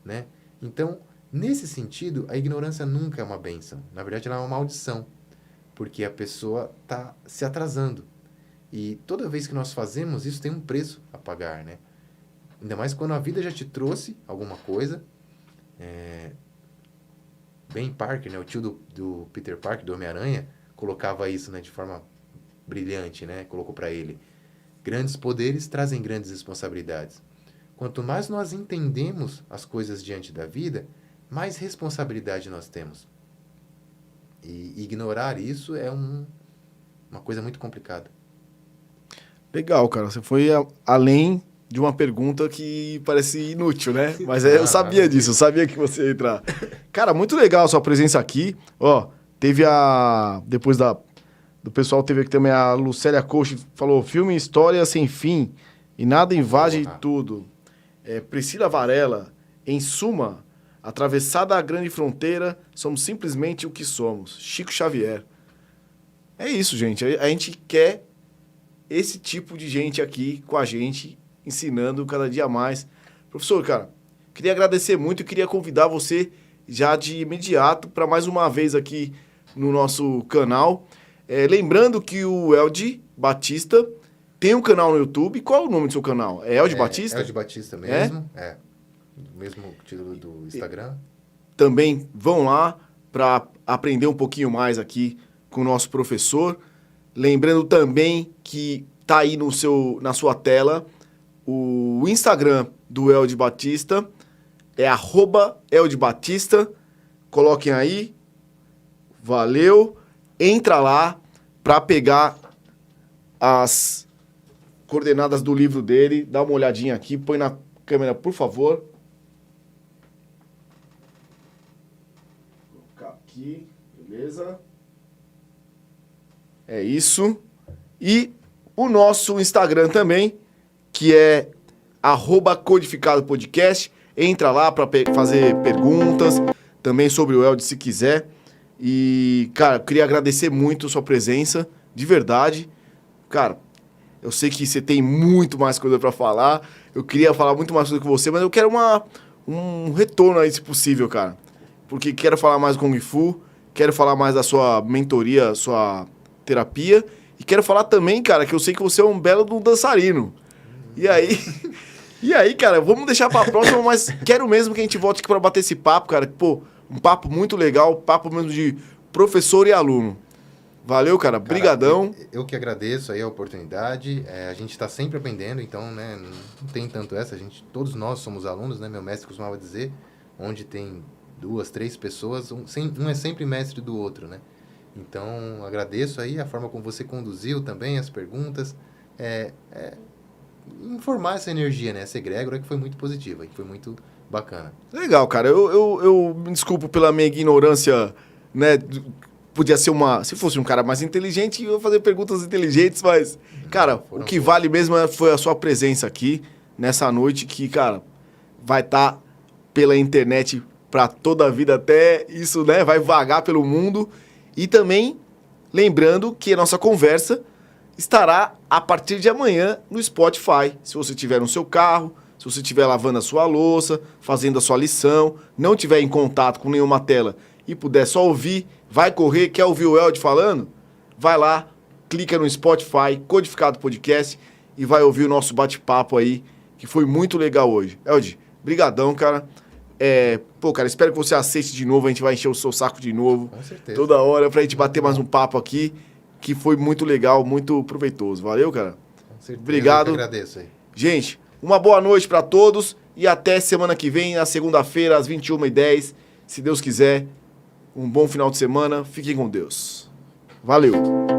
né? Então, nesse sentido, a ignorância nunca é uma bênção. Na verdade, ela é uma maldição, porque a pessoa está se atrasando. E toda vez que nós fazemos, isso tem um preço a pagar, né? Ainda mais quando a vida já te trouxe alguma coisa. Ben Parker, né, o tio do Peter Parker, do Homem-Aranha, colocava isso, né, de forma brilhante, né? Colocou para ele: grandes poderes trazem grandes responsabilidades. Quanto mais nós entendemos as coisas diante da vida, mais responsabilidade nós temos. E ignorar isso é uma coisa muito complicada. Legal, cara. Você foi além de uma pergunta que parece inútil, né? Mas eu sabia disso, eu sabia que você ia entrar. Cara, muito legal a sua presença aqui. Ó, teve depois do pessoal, teve aqui também a Lucélia Coach, falou: filme História Sem Fim e Nada Invade Tudo. Priscila Varela, em suma, atravessada a grande fronteira, somos simplesmente o que somos. Chico Xavier. É isso, gente. A gente quer esse tipo de gente aqui com a gente, ensinando cada dia mais. Professor, cara, queria agradecer muito e queria convidar você já de imediato para mais uma vez aqui no nosso canal. Lembrando que o Elde Batista tem um canal no YouTube. Qual é o nome do seu canal? É Elde Batista? Elde Batista mesmo. Mesmo título do Instagram. Também vão lá para aprender um pouquinho mais aqui com o nosso professor. Lembrando também que tá aí na sua tela o Instagram do Elde Batista. É @EldeBatista. Coloquem aí. Valeu. Entra lá para pegar as coordenadas do livro dele. Dá uma olhadinha aqui. Põe na câmera, por favor. Vou colocar aqui. Beleza? É isso. E o nosso Instagram também, que é @codificadopodcast. Entra lá para fazer perguntas também sobre o Elde, se quiser. E, cara, eu queria agradecer muito a sua presença, de verdade. Cara, eu sei que você tem muito mais coisa para falar. Eu queria falar muito mais coisa com você, mas eu quero um retorno aí, se possível, cara. Porque quero falar mais do Kung Fu, quero falar mais da sua mentoria, sua terapia. E quero falar também, cara, que eu sei que você é um belo de um dançarino. E aí, cara, vamos deixar pra próxima, mas quero mesmo que a gente volte aqui pra bater esse papo, cara. Pô, um papo muito legal, papo mesmo de professor e aluno. Valeu, cara. Brigadão. Eu que agradeço aí a oportunidade. A gente está sempre aprendendo, então, né, não tem tanto essa. Todos nós somos alunos, né? Meu mestre costumava dizer, onde tem 2, 3 pessoas, um é sempre mestre do outro, né? Então, agradeço aí a forma como você conduziu também as perguntas. Informar essa energia, né? Essa egrégora que foi muito positiva, que foi muito bacana. Legal, cara. Eu me desculpo pela minha ignorância, né? Podia ser se fosse um cara mais inteligente, eu ia fazer perguntas inteligentes, mas, cara, o que vale mesmo foi a sua presença aqui, nessa noite, que, cara, vai estar pela internet para toda a vida, até isso, né? Vai vagar pelo mundo. E também, lembrando que a nossa conversa estará a partir de amanhã no Spotify. Se você estiver no seu carro, se você estiver lavando a sua louça, fazendo a sua lição, não estiver em contato com nenhuma tela e puder só ouvir, vai correr, quer ouvir o Elde falando? Vai lá, clica no Spotify, Codificado Podcast, e vai ouvir o nosso bate-papo aí, que foi muito legal hoje. Elde, brigadão, cara. Cara, espero que você aceite de novo, a gente vai encher o seu saco de novo. Com certeza. Toda hora, pra gente bater mais um papo aqui, que foi muito legal, muito proveitoso. Valeu, cara? Com certeza. Obrigado. Eu que agradeço aí. Gente, uma boa noite pra todos e até semana que vem, na segunda-feira, às 21h10. Se Deus quiser, um bom final de semana. Fiquem com Deus. Valeu.